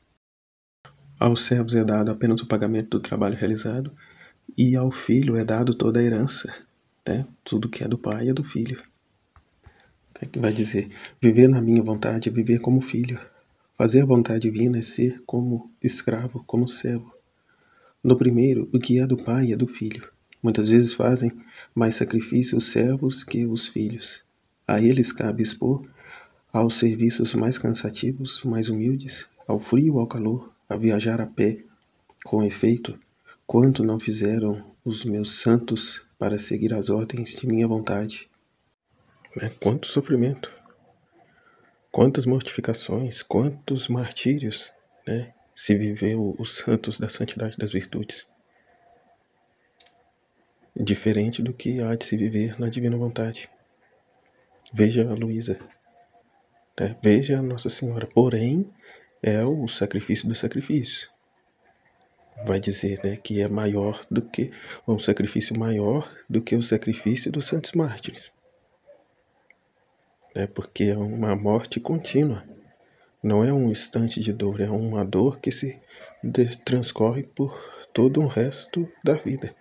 Aos servos é dado apenas o pagamento do trabalho realizado e ao filho é dado toda a herança, né? Tudo que é do pai é do filho. Que vai dizer, viver na minha vontade é viver como filho. Fazer a vontade divina é ser como escravo, como servo. No primeiro, o que é do pai é do filho. Muitas vezes fazem mais sacrifício os servos que os filhos. A eles cabe expor aos serviços mais cansativos, mais humildes, ao frio, ao calor, a viajar a pé. Com efeito, quanto não fizeram os meus santos para seguir as ordens de minha vontade? Quanto sofrimento, quantas mortificações, quantos martírios, né, se viveu os santos da santidade das virtudes. Diferente do que há de se viver na divina vontade. Veja a Luísa, né? Veja a Nossa Senhora, porém é o sacrifício do sacrifício. Vai dizer, né, que é maior do que, um sacrifício maior do que o sacrifício dos santos mártires. Porque é uma morte contínua. Não é um instante de dor, é uma dor que se transcorre por todo o resto da vida.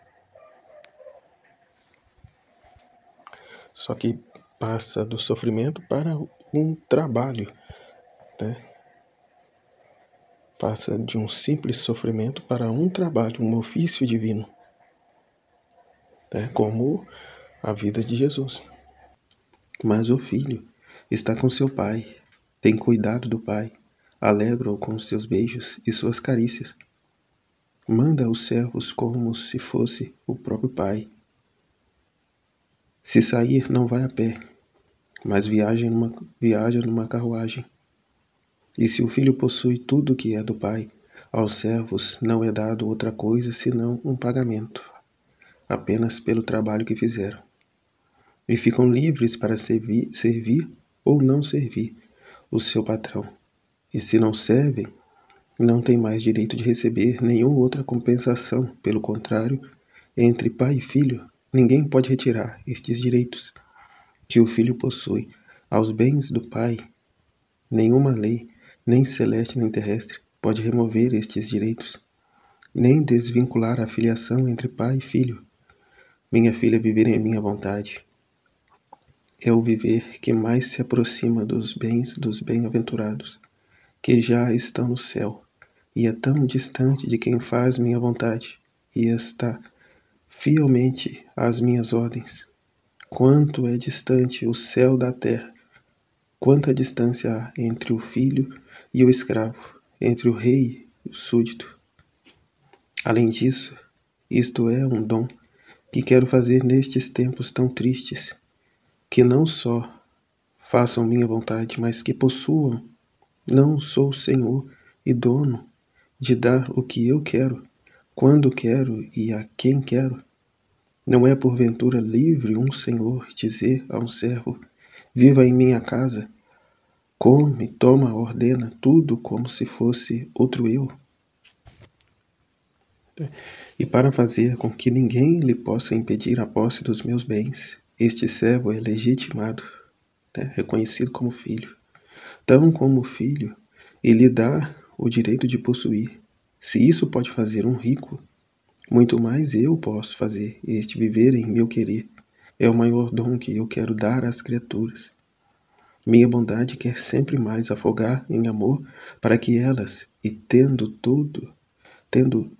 Só que passa do sofrimento para um trabalho, né? Passa de um simples sofrimento para um trabalho, um ofício divino, né? Como a vida de Jesus. Mas o filho está com seu pai, tem cuidado do pai, alegra-o com seus beijos e suas carícias. Manda os servos como se fosse o próprio pai. Se sair, não vai a pé, mas viaja numa carruagem. E se o filho possui tudo que é do pai, aos servos não é dado outra coisa senão um pagamento, apenas pelo trabalho que fizeram. E ficam livres para servir ou não servir o seu patrão. E se não servem, não têm mais direito de receber nenhuma outra compensação. Pelo contrário, entre pai e filho, ninguém pode retirar estes direitos que o filho possui aos bens do pai. Nenhuma lei, nem celeste nem terrestre, pode remover estes direitos, nem desvincular a filiação entre pai e filho. Minha filha, viver em minha vontade é o viver que mais se aproxima dos bens dos bem-aventurados, que já estão no céu, e é tão distante de quem faz minha vontade, e está fielmente às minhas ordens. Quanto é distante o céu da terra, quanta distância há entre o filho e o escravo, entre o rei e o súdito. Além disso, isto é um dom que quero fazer nestes tempos tão tristes, que não só façam minha vontade, mas que possuam. Não sou senhor e dono de dar o que eu quero, quando quero e a quem quero. Não é porventura livre um senhor dizer a um servo, viva em minha casa, come, toma, ordena, tudo como se fosse outro eu? E para fazer com que ninguém lhe possa impedir a posse dos meus bens, este servo é legitimado, reconhecido como filho. Tão como filho, ele dá o direito de possuir. Se isso pode fazer um rico, muito mais eu posso fazer este viver em meu querer. É o maior dom que eu quero dar às criaturas. Minha bondade quer sempre mais afogar em amor para que elas, e tendo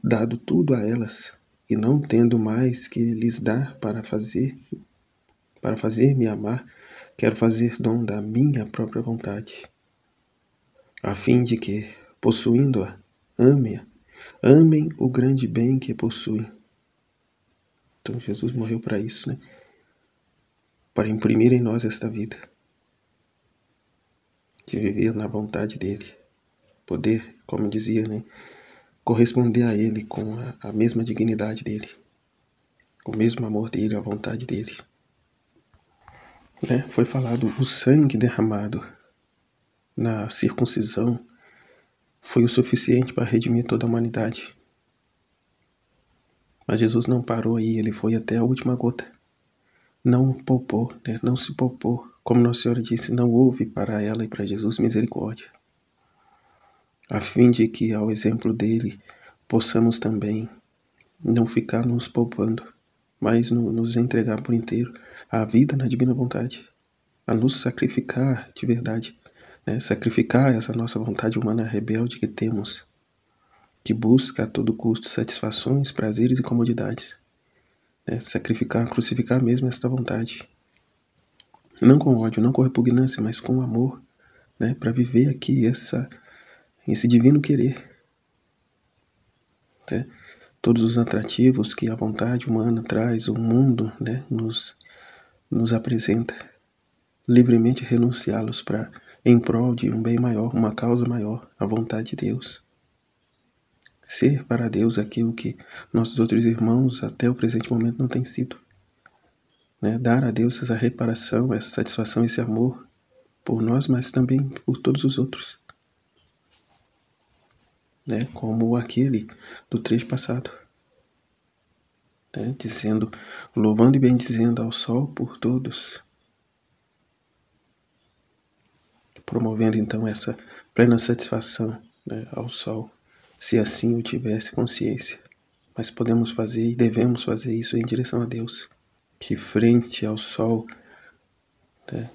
dado tudo a elas, e não tendo mais que lhes dar para fazer-me amar, quero fazer dom da minha própria vontade, a fim de que, possuindo-a, Amem-a. Amem o grande bem que possuem. Então Jesus morreu para isso, né? Para imprimir em nós esta vida. De viver na vontade dele. Poder, como dizia, né? Corresponder a ele com a mesma dignidade dele. O mesmo amor dele, a vontade dele. Né? Foi falado, o sangue derramado na circuncisão foi o suficiente para redimir toda a humanidade. Mas Jesus não parou aí, ele foi até a última gota. Não poupou, né? Não se poupou. Como Nossa Senhora disse, não houve para ela e para Jesus misericórdia. A fim de que, ao exemplo dele, possamos também não ficar nos poupando, mas nos entregar por inteiro à vida na divina vontade, a nos sacrificar de verdade, né? Sacrificar essa nossa vontade humana rebelde que temos, que busca a todo custo satisfações, prazeres e comodidades. Né? Sacrificar, crucificar mesmo esta vontade. Não com ódio, não com repugnância, mas com amor, né? Para viver aqui esse divino querer. Né? Todos os atrativos que a vontade humana traz, o mundo, né? nos apresenta. Livremente renunciá-los em prol de um bem maior, uma causa maior, a vontade de Deus. Ser para Deus aquilo que nossos outros irmãos até o presente momento não têm sido. Né? Dar a Deus essa reparação, essa satisfação, esse amor por nós, mas também por todos os outros. Né? Como aquele do trecho passado. Né? Dizendo, louvando e bendizendo ao sol por todos. Promovendo então essa plena satisfação, né, ao sol, se assim eu tivesse consciência. Mas podemos fazer e devemos fazer isso em direção a Deus, que frente ao sol, né,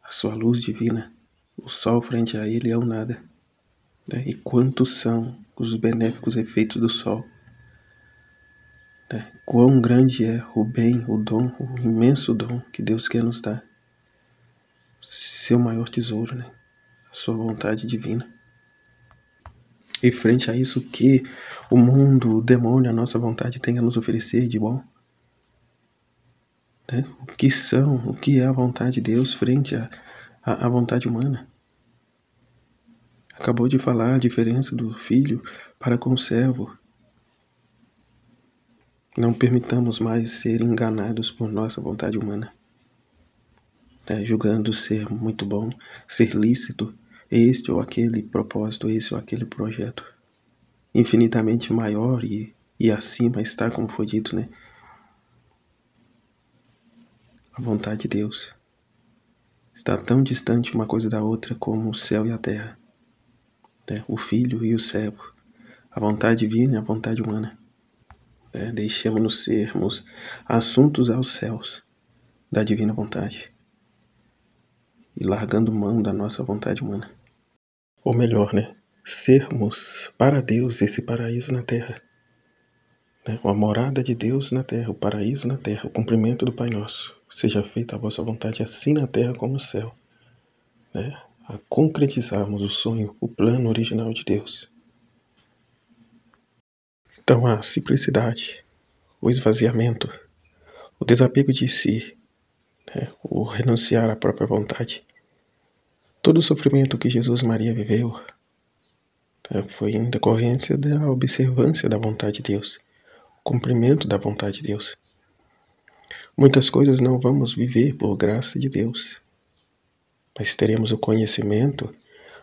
a sua luz divina, o sol frente a ele é o nada. Né, e quantos são os benéficos efeitos do sol. Né, quão grande é o bem, o dom, o imenso dom que Deus quer nos dar. Seu maior tesouro, né? A sua vontade divina. E frente a isso, o que o mundo, o demônio, a nossa vontade tem a nos oferecer de bom? Né? O que é a vontade de Deus frente à vontade humana? Acabou de falar a diferença do filho para com o servo. Não permitamos mais ser enganados por nossa vontade humana. Julgando ser muito bom, ser lícito, este ou aquele propósito, esse ou aquele projeto. Infinitamente maior e acima está, como foi dito, né? A vontade de Deus está tão distante uma coisa da outra como o céu e a terra. Né? O filho e o servo. A vontade divina e a vontade humana. Deixemos-nos sermos assuntos aos céus da divina vontade. E largando mão da nossa vontade humana. Ou melhor, né? Sermos para Deus esse paraíso na terra. A morada de Deus na terra, o paraíso na terra, o cumprimento do Pai Nosso. Seja feita a vossa vontade assim na terra como no céu. A concretizarmos o sonho, o plano original de Deus. Então a simplicidade, o esvaziamento, o desapego de si, o renunciar à própria vontade. Todo o sofrimento que Jesus e Maria viveu foi em decorrência da observância da vontade de Deus, o cumprimento da vontade de Deus. Muitas coisas não vamos viver por graça de Deus, mas teremos o conhecimento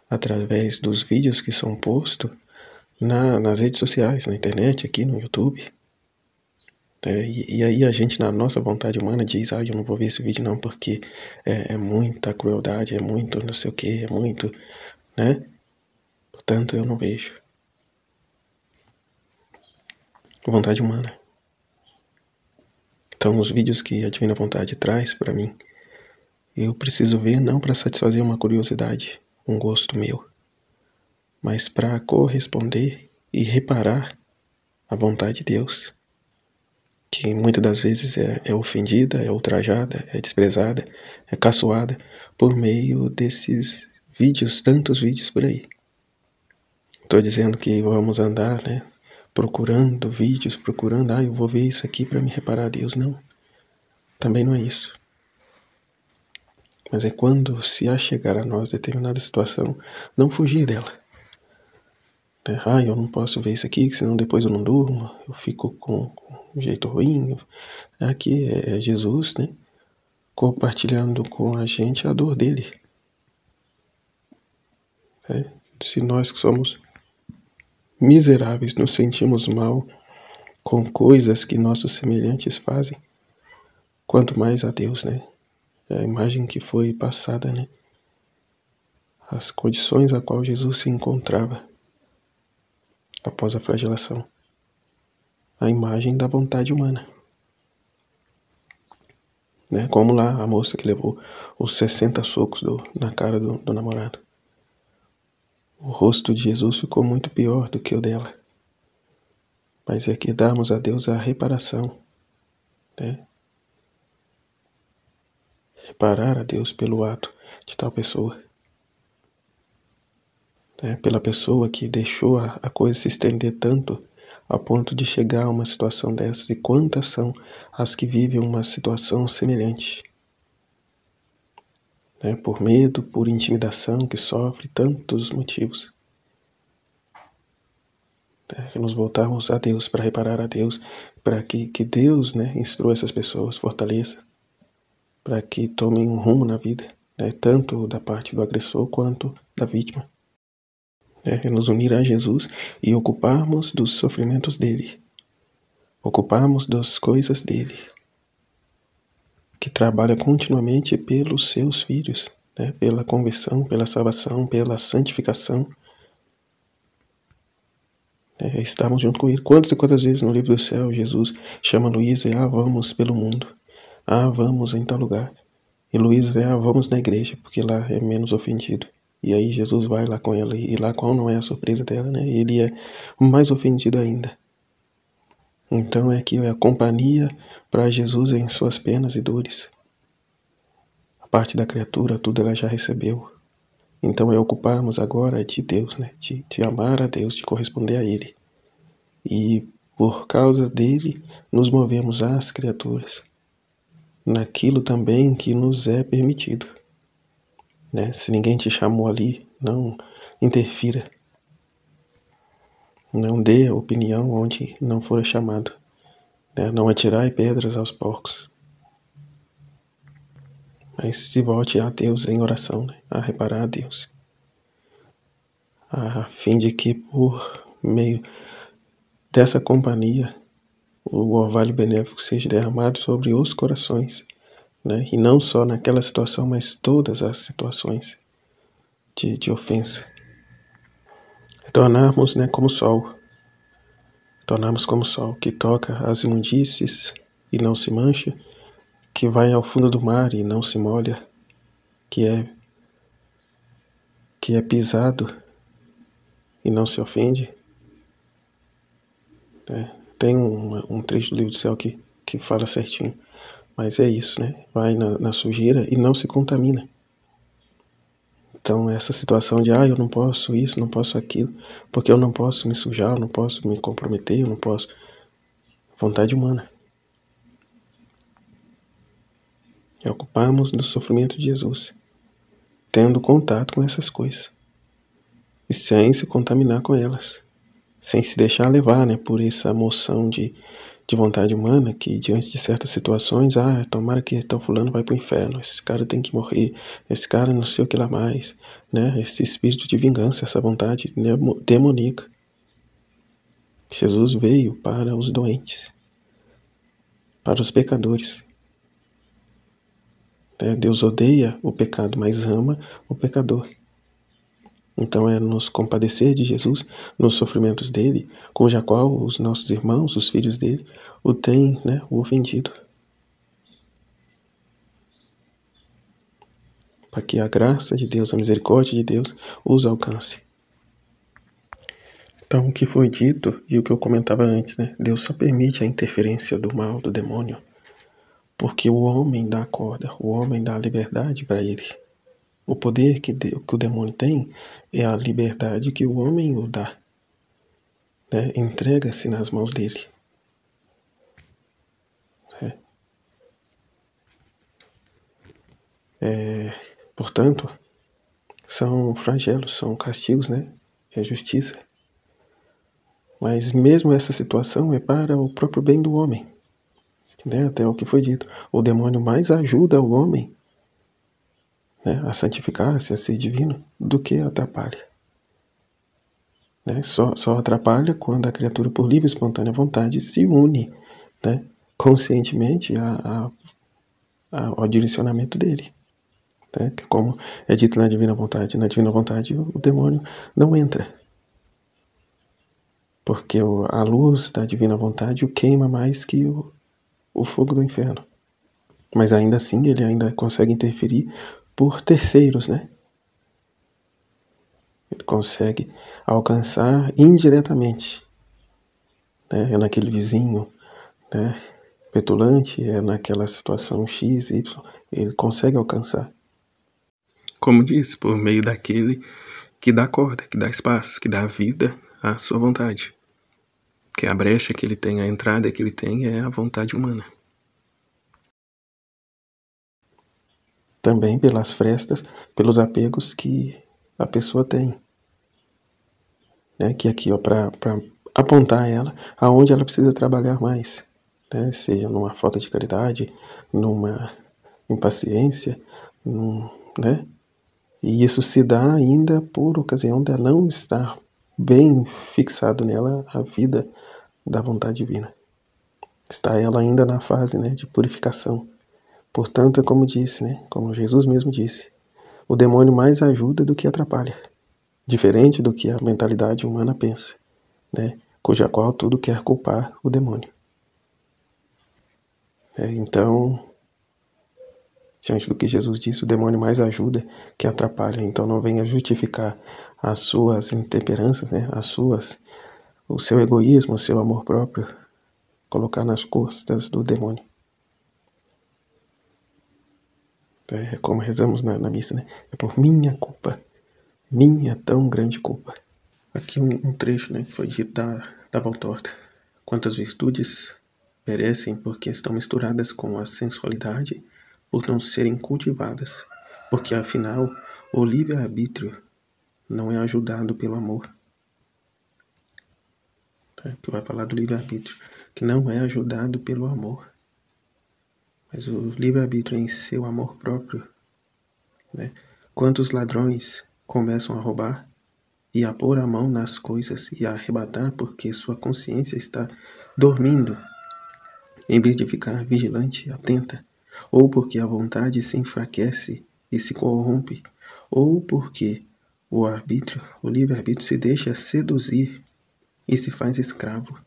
através dos vídeos que são postos nas redes sociais, na internet, aqui no YouTube. E aí a gente, na nossa vontade humana, diz, eu não vou ver esse vídeo não, porque é muita crueldade, é muito não sei o que, é muito, né? Portanto, eu não vejo. Vontade humana. Então, os vídeos que a Divina Vontade traz para mim, eu preciso ver não para satisfazer uma curiosidade, um gosto meu, mas para corresponder e reparar a vontade de Deus, que muitas das vezes é ofendida, é ultrajada, é desprezada, é caçoada por meio desses vídeos, tantos vídeos por aí. Estou dizendo que vamos andar, né, procurando vídeos, procurando, eu vou ver isso aqui para me reparar a Deus. Não, também não é isso. Mas é quando se achegar a nós determinada situação, não fugir dela. Eu não posso ver isso aqui, senão depois eu não durmo, eu fico com um jeito ruim. Aqui é Jesus, né, compartilhando com a gente a dor dele. Se nós que somos miseráveis nos sentimos mal com coisas que nossos semelhantes fazem, quanto mais a Deus, né? É a imagem que foi passada, né? As condições a qual Jesus se encontrava após a flagelação. A imagem da vontade humana. Né? Como lá a moça que levou os 60 socos na cara do namorado. O rosto de Jesus ficou muito pior do que o dela. Mas é que damos a Deus a reparação, né? Reparar a Deus pelo ato de tal pessoa. Pela pessoa que deixou a coisa se estender tanto a ponto de chegar a uma situação dessas. E quantas são as que vivem uma situação semelhante? Por medo, por intimidação, que sofre tantos motivos. Que nos voltarmos a Deus, para reparar a Deus, para que Deus, né, instrua essas pessoas, fortaleça, para que tomem um rumo na vida, tanto da parte do agressor quanto da vítima. Nos unir a Jesus e ocuparmos dos sofrimentos dele, ocuparmos das coisas dele, que trabalha continuamente pelos seus filhos, pela conversão, pela salvação, pela santificação. Estarmos junto com ele. Quantas e quantas vezes no livro do céu Jesus chama Luísa e vamos pelo mundo, vamos em tal lugar. E Luísa vamos na igreja, porque lá é menos ofendido. E aí Jesus vai lá com ela, e lá qual não é a surpresa dela, né? Ele é mais ofendido ainda. Então é a companhia para Jesus em suas penas e dores. A parte da criatura, tudo ela já recebeu. Então é ocuparmos agora de Deus, né? De amar a Deus, de corresponder a Ele. E por causa dele, nos movemos às criaturas. Naquilo também que nos é permitido. Se ninguém te chamou ali, não interfira. Não dê opinião onde não for chamado. Não atirai pedras aos porcos. Mas se volte a Deus em oração, a reparar a Deus. A fim de que por meio dessa companhia o orvalho benéfico seja derramado sobre os corações. E não só naquela situação, mas todas as situações de ofensa. Tornarmos como sol. Tornarmos como sol que toca as imundícies e não se mancha, que vai ao fundo do mar e não se molha, que é pisado e não se ofende. Tem um trecho do livro do céu que fala certinho. Mas é isso, vai na sujeira e não se contamina. Então essa situação de eu não posso isso, não posso aquilo, porque eu não posso me sujar, eu não posso me comprometer, eu não posso. Vontade humana. E ocuparmos do sofrimento de Jesus, tendo contato com essas coisas, e sem se contaminar com elas, sem se deixar levar por essa moção de vontade humana, que diante de certas situações, tomara que tal fulano vai para o inferno, esse cara tem que morrer, esse cara não sei o que lá mais, esse espírito de vingança, essa vontade demoníaca. Jesus veio para os doentes, para os pecadores. Deus odeia o pecado, mas ama o pecador. Então é nos compadecer de Jesus, nos sofrimentos dele, cuja qual os nossos irmãos, os filhos dele, o têm o ofendido. Para que a graça de Deus, a misericórdia de Deus os alcance. Então o que foi dito e o que eu comentava antes, Deus só permite a interferência do mal, do demônio, porque o homem dá a corda, o homem dá a liberdade para ele. O poder que o demônio tem é a liberdade que o homem o dá. né, entrega-se nas mãos dele. Portanto, são flagelos, são castigos, né? É justiça. Mas mesmo essa situação é para o próprio bem do homem, né? Até o que foi dito. O demônio mais ajuda o homem, né, a santificar-se, a ser divino, do que atrapalha. Né? Só atrapalha quando a criatura, por livre e espontânea vontade, se une, né, conscientemente ao direcionamento dele. Né? Que, como é dito na divina vontade, o demônio não entra. Porque a luz da divina vontade o queima mais que o fogo do inferno. Mas ainda assim ele ainda consegue interferir por terceiros, né? Ele consegue alcançar indiretamente, né? É naquele vizinho, né, petulante, é naquela situação X, Y, ele consegue alcançar. Como disse, por meio daquele que dá corda, que dá espaço, que dá vida à sua vontade. Que a brecha que ele tem, a entrada que ele tem é a vontade humana. Também pelas frestas, pelos apegos que a pessoa tem. Né? Que aqui, para apontar ela aonde ela precisa trabalhar mais. Né? Seja numa falta de caridade, numa impaciência, né? E isso se dá ainda por ocasião dela não estar bem fixado nela a vida da vontade divina. Está ela ainda na fase, né, de purificação. Portanto, é como disse, né, como Jesus mesmo disse, o demônio mais ajuda do que atrapalha. Diferente do que a mentalidade humana pensa, né, cuja qual tudo quer culpar o demônio. Então, diante do que Jesus disse, o demônio mais ajuda que atrapalha. Então não venha justificar as suas intemperanças, né, o seu egoísmo, o seu amor próprio, colocar nas costas do demônio. É como rezamos na missa, né? É por minha culpa, minha tão grande culpa. Aqui um trecho, né, que foi dito da Valtorta. Quantas virtudes perecem porque estão misturadas com a sensualidade, por não serem cultivadas, porque afinal o livre-arbítrio não é ajudado pelo amor. Que vai falar do livre-arbítrio, que não é ajudado pelo amor. Mas o livre-arbítrio em seu amor próprio, né? Quantos ladrões começam a roubar e a pôr a mão nas coisas e a arrebatar porque sua consciência está dormindo, em vez de ficar vigilante e atenta, ou porque a vontade se enfraquece e se corrompe, ou porque o livre-arbítrio se deixa seduzir e se faz escravo.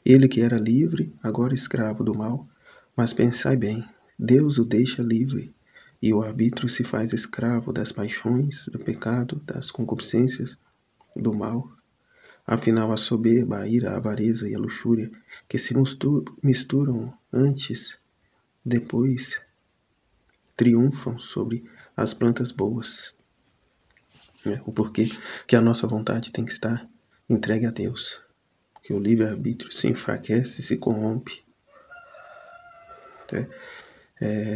Ele que era livre, agora escravo do mal. Mas pensai bem, Deus o deixa livre, e o arbítrio se faz escravo das paixões, do pecado, das concupiscências, do mal. Afinal, a soberba, a ira, a avareza e a luxúria, que se misturam antes, depois, triunfam sobre as plantas boas. O porquê que a nossa vontade tem que estar entregue a Deus. Que o livre-arbítrio se enfraquece, se corrompe,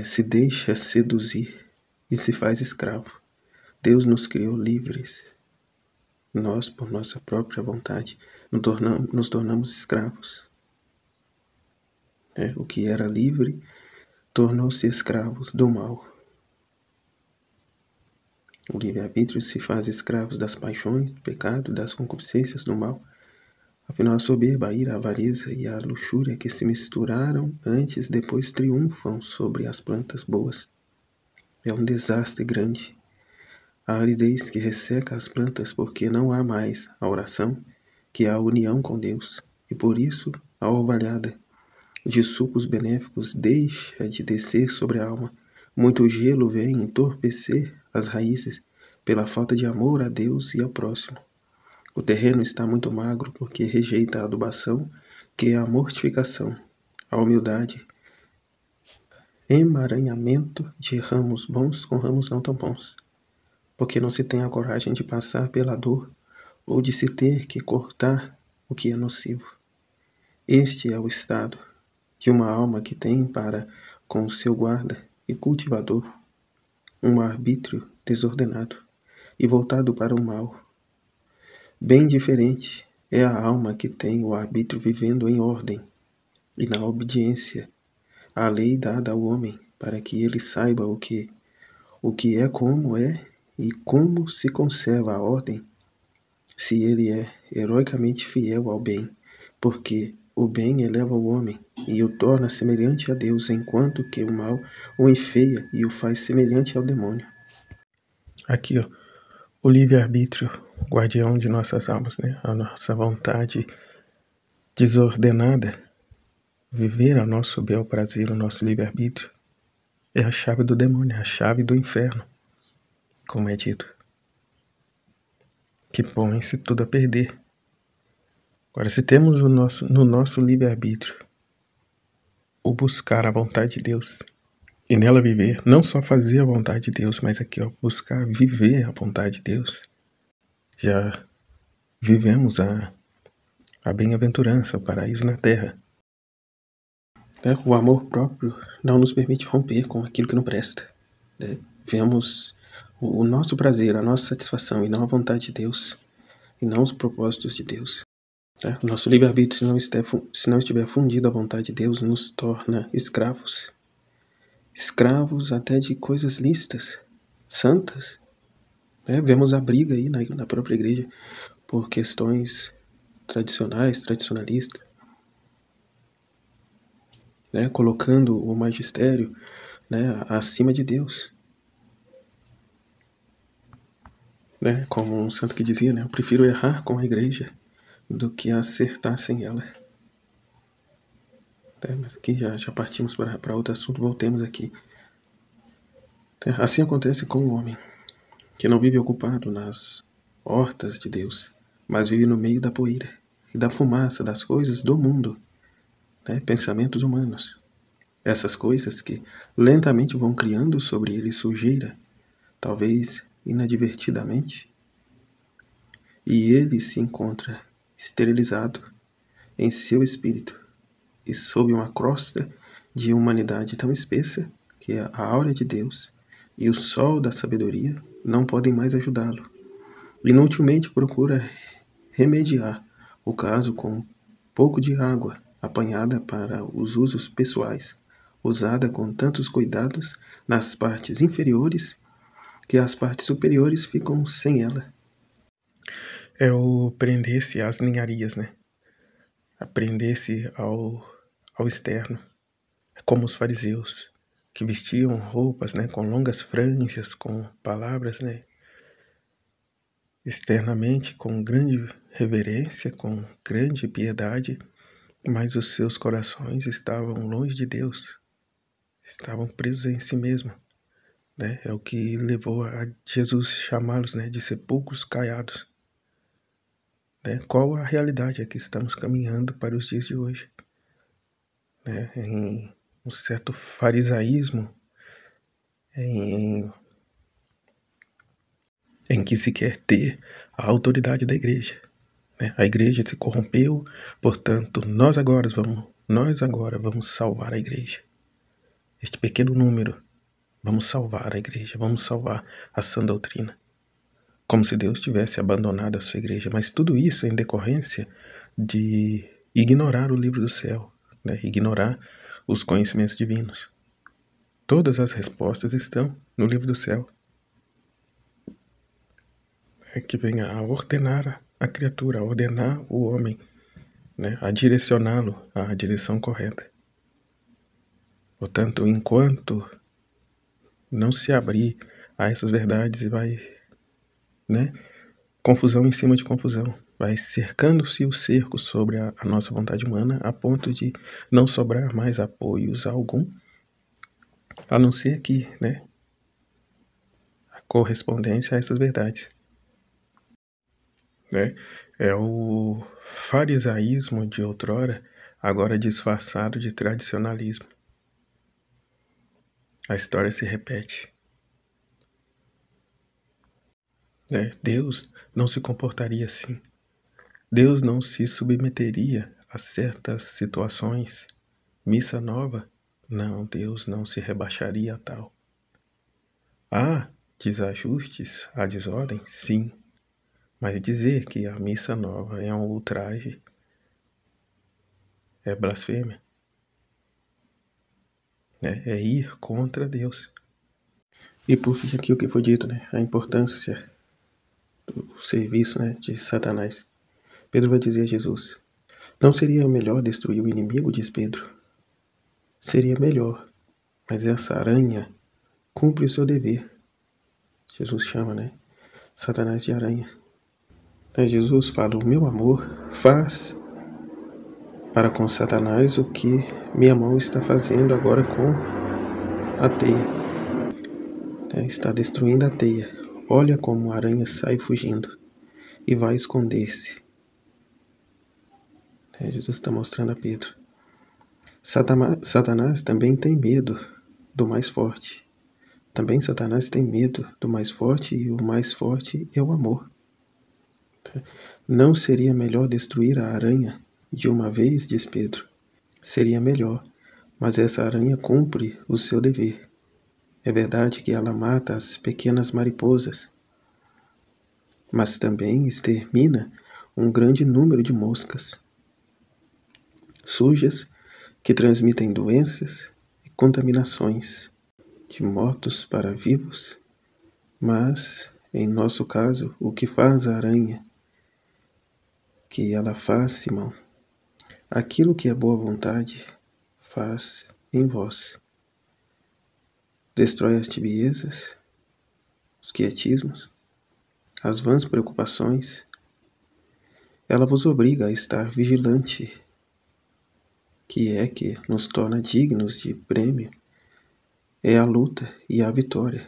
se deixa seduzir e se faz escravo. Deus nos criou livres. Nós, por nossa própria vontade, nos tornamos escravos. O que era livre tornou-se escravo do mal. O livre-arbítrio se faz escravo das paixões, do pecado, das concupiscências, do mal. Afinal, a soberba, a ira, a avareza e a luxúria que se misturaram antes, depois triunfam sobre as plantas boas. É um desastre grande. A aridez que resseca as plantas porque não há mais a oração, que é a união com Deus. E por isso a orvalhada de sucos benéficos deixa de descer sobre a alma. Muito gelo vem entorpecer as raízes pela falta de amor a Deus e ao próximo. O terreno está muito magro porque rejeita a adubação, que é a mortificação, a humildade, emaranhamento de ramos bons com ramos não tão bons, porque não se tem a coragem de passar pela dor ou de se ter que cortar o que é nocivo. Este é o estado de uma alma que tem para com o seu guarda e cultivador um arbítrio desordenado e voltado para o mal. Bem diferente é a alma que tem o arbítrio vivendo em ordem e na obediência à lei dada ao homem, para que ele saiba o que como é e como se conserva a ordem, se ele é heroicamente fiel ao bem, porque o bem eleva o homem e o torna semelhante a Deus, enquanto que o mal o enfeia e o faz semelhante ao demônio. Aqui, ó, o livre-arbítrio, guardião de nossas almas, né? A nossa vontade desordenada, viver a nosso bel prazer, o nosso livre-arbítrio, é a chave do demônio, é a chave do inferno, como é dito, que põe-se tudo a perder. Agora, se temos no nosso livre-arbítrio o buscar a vontade de Deus e nela viver, não só fazer a vontade de Deus, mas aqui, ó, buscar viver a vontade de Deus, já vivemos a bem-aventurança, o paraíso na terra. O amor próprio não nos permite romper com aquilo que não presta. Vemos o nosso prazer, a nossa satisfação, e não a vontade de Deus, e não os propósitos de Deus. O nosso livre-arbítrio, se não estiver fundido à vontade de Deus, nos torna escravos. Escravos até de coisas lícitas, santas. Vemos a briga aí na própria igreja por questões tradicionais, tradicionalistas, colocando o magistério, acima de Deus. Como um santo que dizia, eu prefiro errar com a igreja do que acertar sem ela. Mas aqui já partimos para outro assunto, voltemos aqui. Assim acontece com o homem, que não vive ocupado nas hortas de Deus, mas vive no meio da poeira e da fumaça das coisas do mundo, pensamentos humanos. Essas coisas que lentamente vão criando sobre ele sujeira, talvez inadvertidamente, e ele se encontra esterilizado em seu espírito e sob uma crosta de humanidade tão espessa que a aura de Deus e o sol da sabedoria não podem mais ajudá-lo. Inutilmente procura remediar o caso com um pouco de água apanhada para os usos pessoais, usada com tantos cuidados nas partes inferiores que as partes superiores ficam sem ela. É o prender-se às ninharias, Aprender-se ao externo. É como os fariseus, que vestiam roupas, com longas franjas, com palavras, externamente com grande reverência, com grande piedade, mas os seus corações estavam longe de Deus, estavam presos em si mesmo. É o que levou a Jesus chamá-los de sepulcros caiados. Qual a realidade é que estamos caminhando para os dias de hoje? Em um certo farisaísmo, em que se quer ter a autoridade da igreja. A igreja se corrompeu, portanto, nós agora vamos salvar a igreja. Este pequeno número, vamos salvar a igreja, vamos salvar a sã doutrina. Como se Deus tivesse abandonado a sua igreja, mas tudo isso é em decorrência de ignorar o livro do céu, ignorar os conhecimentos divinos. Todas as respostas estão no livro do céu. Que venha a ordenar a criatura, a ordenar o homem, a direcioná-lo à direção correta. Portanto, enquanto não se abrir a essas verdades, vai, confusão em cima de confusão, vai cercando-se o cerco sobre a nossa vontade humana, a ponto de não sobrar mais apoios algum, a não ser que, a correspondência a essas verdades. É o farisaísmo de outrora, agora disfarçado de tradicionalismo. A história se repete. Deus não se comportaria assim. Deus não se submeteria a certas situações. Missa nova? Não, Deus não se rebaixaria a tal. Há desajustes, há desordem? Sim. Mas dizer que a missa nova é um ultraje é blasfêmia. É ir contra Deus. E por fim aqui o que foi dito, né? A importância do serviço, né, de Satanás. Pedro vai dizer a Jesus: não seria melhor destruir o inimigo, diz Pedro? Seria melhor, mas essa aranha cumpre o seu dever. Jesus chama, né, Satanás de aranha. Aí Jesus fala: o meu amor faz para com Satanás o que minha mão está fazendo agora com a teia. Está destruindo a teia. Olha como a aranha sai fugindo e vai esconder-se. Jesus está mostrando a Pedro. Satanás também tem medo do mais forte. Também Satanás tem medo do mais forte, e o mais forte é o amor. Não seria melhor destruir a aranha de uma vez, diz Pedro? Seria melhor, mas essa aranha cumpre o seu dever. É verdade que ela mata as pequenas mariposas, mas também extermina um grande número de moscas sujas que transmitem doenças e contaminações, de mortos para vivos. Mas, em nosso caso, o que faz a aranha? Que ela faz, Simão, aquilo que é boa vontade faz em vós. Destrói as tibiezas, os quietismos, as vãs preocupações. Ela vos obriga a estar vigilante, que é que nos torna dignos de prêmio. É a luta e a vitória.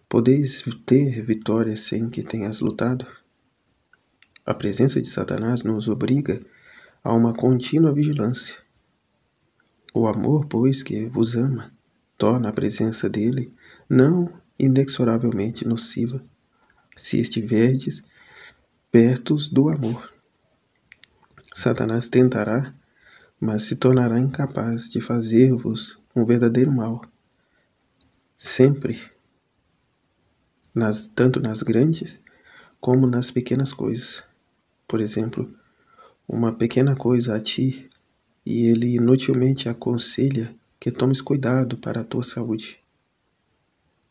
Podeis ter vitória sem que tenhas lutado? A presença de Satanás nos obriga a uma contínua vigilância. O amor, pois, que vos ama, torna a presença dele não inexoravelmente nociva, se estiverdes perto do amor. Satanás tentará, mas se tornará incapaz de fazer-vos um verdadeiro mal. Sempre, tanto nas grandes como nas pequenas coisas. Por exemplo, uma pequena coisa a ti, e ele inutilmente aconselha que tomes cuidado para a tua saúde.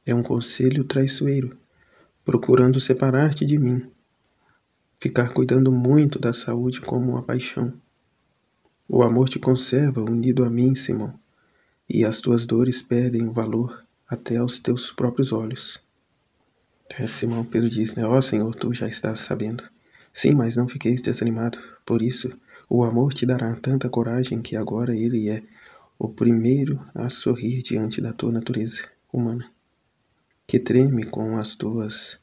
É um conselho traiçoeiro, procurando separar-te de mim. Ficar cuidando muito da saúde como uma paixão. O amor te conserva unido a mim, Simão, e as tuas dores perdem valor até aos teus próprios olhos. Simão, Pedro diz, né? Ó Senhor, tu já estás sabendo. Sim, mas não fiqueis desanimado. Por isso, o amor te dará tanta coragem que agora ele é o primeiro a sorrir diante da tua natureza humana, que treme com as tuas...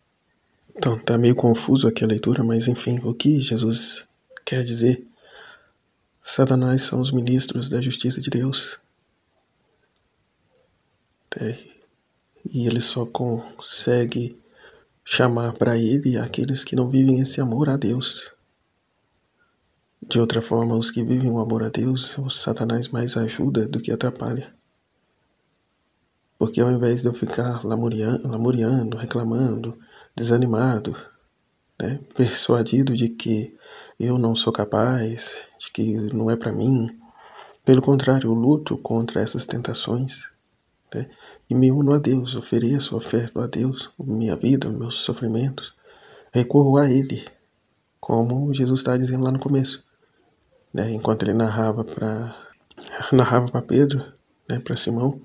Então, tá meio confuso aqui a leitura, mas enfim, o que Jesus quer dizer? Satanás são os ministros da justiça de Deus. E ele só consegue chamar para ele aqueles que não vivem esse amor a Deus. De outra forma, os que vivem o amor a Deus, o Satanás mais ajuda do que atrapalha. Porque ao invés de eu ficar lamuriando, reclamando, desanimado, né, persuadido de que eu não sou capaz, de que não é para mim, pelo contrário, eu luto contra essas tentações, né, e me uno a Deus, ofereço, oferto a Deus minha vida, meus sofrimentos, recorro a Ele, como Jesus está dizendo lá no começo, né, enquanto ele narrava para Pedro, né, para Simão,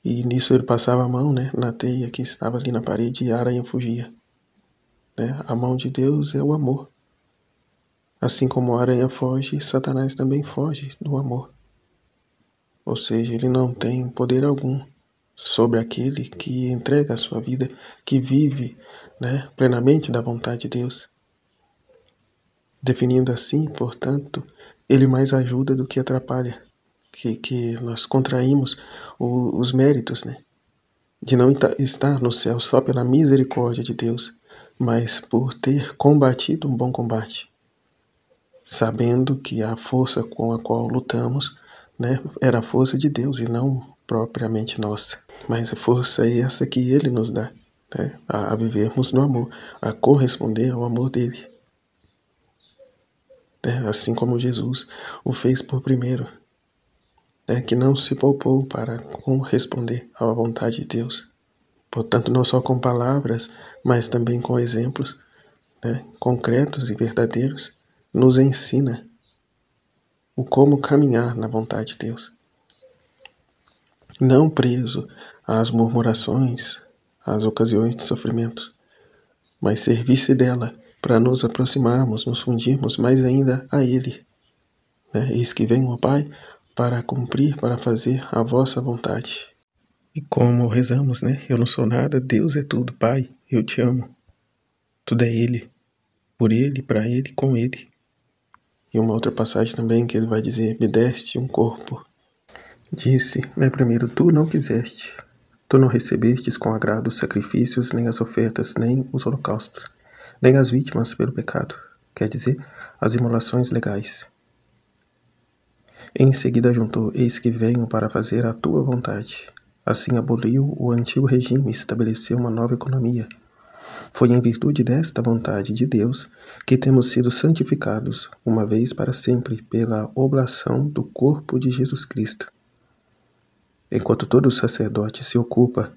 e nisso ele passava a mão, né, na teia que estava ali na parede e a aranha fugia. Né? A mão de Deus é o amor. Assim como a aranha foge, Satanás também foge do amor. Ou seja, ele não tem poder algum sobre aquele que entrega a sua vida, que vive, né, plenamente da vontade de Deus. Definindo assim, portanto, ele mais ajuda do que atrapalha. Que nós contraímos os méritos, né, de não estar no céu só pela misericórdia de Deus, mas por ter combatido um bom combate. sabendo que a força com a qual lutamos, né, era a força de Deus e não propriamente nossa. Mas a força é essa que Ele nos dá, né, a vivermos no amor, a corresponder ao amor dele. Né, assim como Jesus o fez por primeiro, né, que não se poupou para corresponder à vontade de Deus. Portanto, não só com palavras, mas também com exemplos, né, concretos e verdadeiros, nos ensina o como caminhar na vontade de Deus. Não preso às murmurações, às ocasiões de sofrimento, mas servir-se dela para nos aproximarmos, nos fundirmos mais ainda a Ele. Né? Eis que venho, ó Pai, para cumprir, para fazer a vossa vontade. E como rezamos, né? Eu não sou nada, Deus é tudo, Pai, eu te amo. Tudo é Ele, por Ele, para Ele, com Ele. E uma outra passagem também que ele vai dizer, me deste um corpo. Disse, né, primeiro, tu não quiseste, tu não recebestes com agrado os sacrifícios, nem as ofertas, nem os holocaustos, nem as vítimas pelo pecado, quer dizer, as imolações legais. Em seguida juntou, eis que venho para fazer a tua vontade. Assim aboliu o antigo regime e estabeleceu uma nova economia. Foi em virtude desta vontade de Deus que temos sido santificados, uma vez para sempre, pela oblação do corpo de Jesus Cristo. Enquanto todo sacerdote se ocupa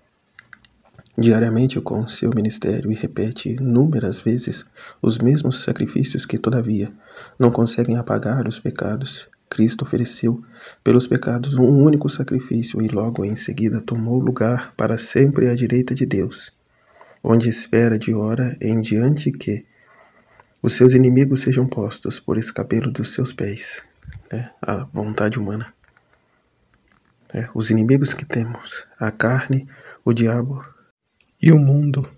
diariamente com seu ministério e repete inúmeras vezes os mesmos sacrifícios que, todavia, não conseguem apagar os pecados, Cristo ofereceu pelos pecados um único sacrifício e logo em seguida tomou lugar para sempre à direita de Deus, onde espera de hora em diante que os seus inimigos sejam postos por escabelo dos seus pés. A vontade humana. Os inimigos que temos, a carne, o diabo e o mundo,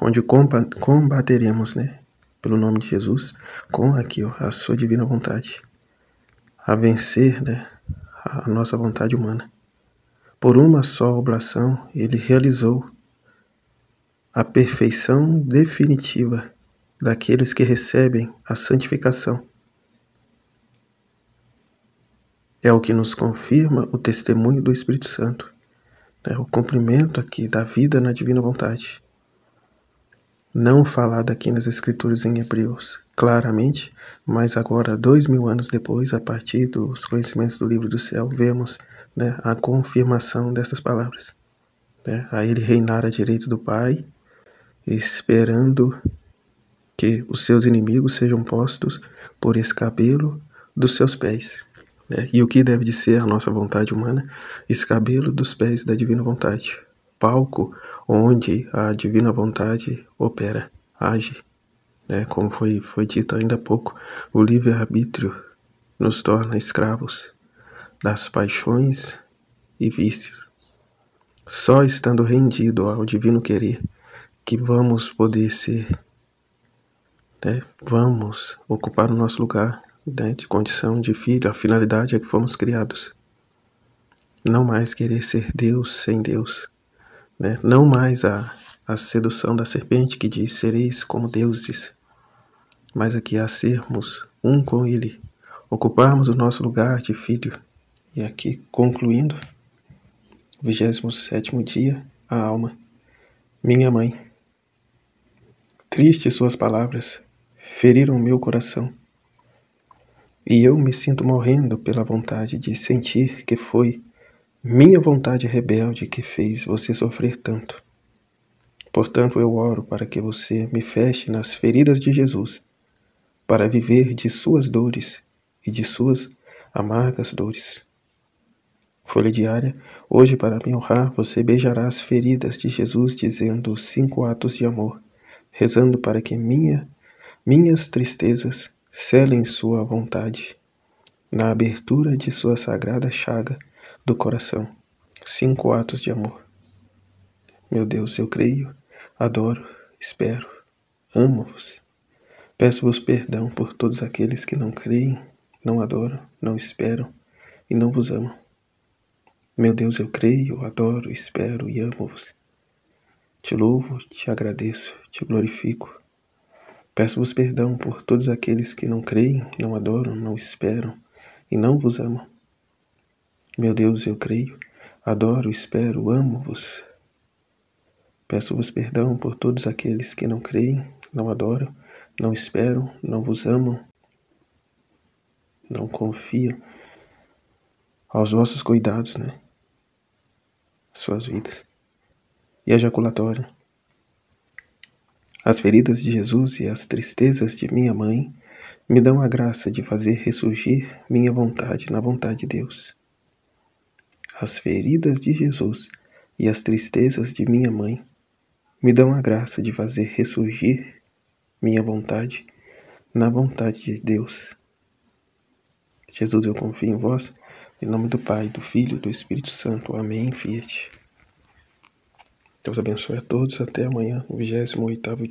onde combateremos, pelo nome de Jesus, com aqui a sua divina vontade, a vencer, a nossa vontade humana. Por uma só oblação, ele realizou a perfeição definitiva daqueles que recebem a santificação. É o que nos confirma o testemunho do Espírito Santo, o cumprimento aqui da vida na divina vontade. Não falado aqui nas Escrituras em Hebreus claramente, mas agora, 2000 anos depois, a partir dos conhecimentos do livro do céu, vemos a confirmação dessas palavras. A ele reinar à direita do Pai, esperando que os seus inimigos sejam postos por escabelo dos seus pés. E o que deve de ser a nossa vontade humana? Escabelo dos pés da divina vontade. Palco onde a divina vontade opera, age. Como foi dito ainda há pouco, o livre-arbítrio nos torna escravos das paixões e vícios. Só estando rendido ao divino querer que vamos poder ser, vamos ocupar o nosso lugar de condição de filho. A finalidade é que fomos criados. Não mais querer ser Deus sem Deus. Não mais a sedução da serpente que diz, sereis como deuses. Mas aqui a sermos um com Ele, ocuparmos o nosso lugar de filho. E aqui, concluindo, 27º dia, a alma. Minha mãe. Tristes suas palavras, feriram meu coração. E eu me sinto morrendo pela vontade de sentir que foi minha vontade rebelde que fez você sofrer tanto. Portanto, eu oro para que você me feche nas feridas de Jesus, para viver de suas dores e de suas amargas dores. Folha diária, hoje para me honrar, você beijará as feridas de Jesus dizendo 5 atos de amor, rezando para que minhas tristezas selem sua vontade, na abertura de sua sagrada chaga do coração. 5 atos de amor. Meu Deus, eu creio, adoro, espero, amo-vos. Peço-vos perdão por todos aqueles que não creem, não adoram, não esperam e não vos amam. Meu Deus, eu creio, adoro, espero e amo-vos. Te louvo, te agradeço, te glorifico. Peço-vos perdão por todos aqueles que não creem, não adoram, não esperam e não vos amam. Meu Deus, eu creio, adoro, espero, amo-vos. Peço-vos perdão por todos aqueles que não creem, não adoram, não esperam, não vos amam, não confiam aos vossos cuidados, Suas vidas. E a jaculatória. As feridas de Jesus e as tristezas de minha mãe me dão a graça de fazer ressurgir minha vontade na vontade de Deus. As feridas de Jesus e as tristezas de minha mãe me dão a graça de fazer ressurgir minha vontade na vontade de Deus. Jesus, eu confio em vós, em nome do Pai, do Filho e do Espírito Santo. Amém. Fiat. Deus abençoe a todos. Até amanhã, no 28º dia.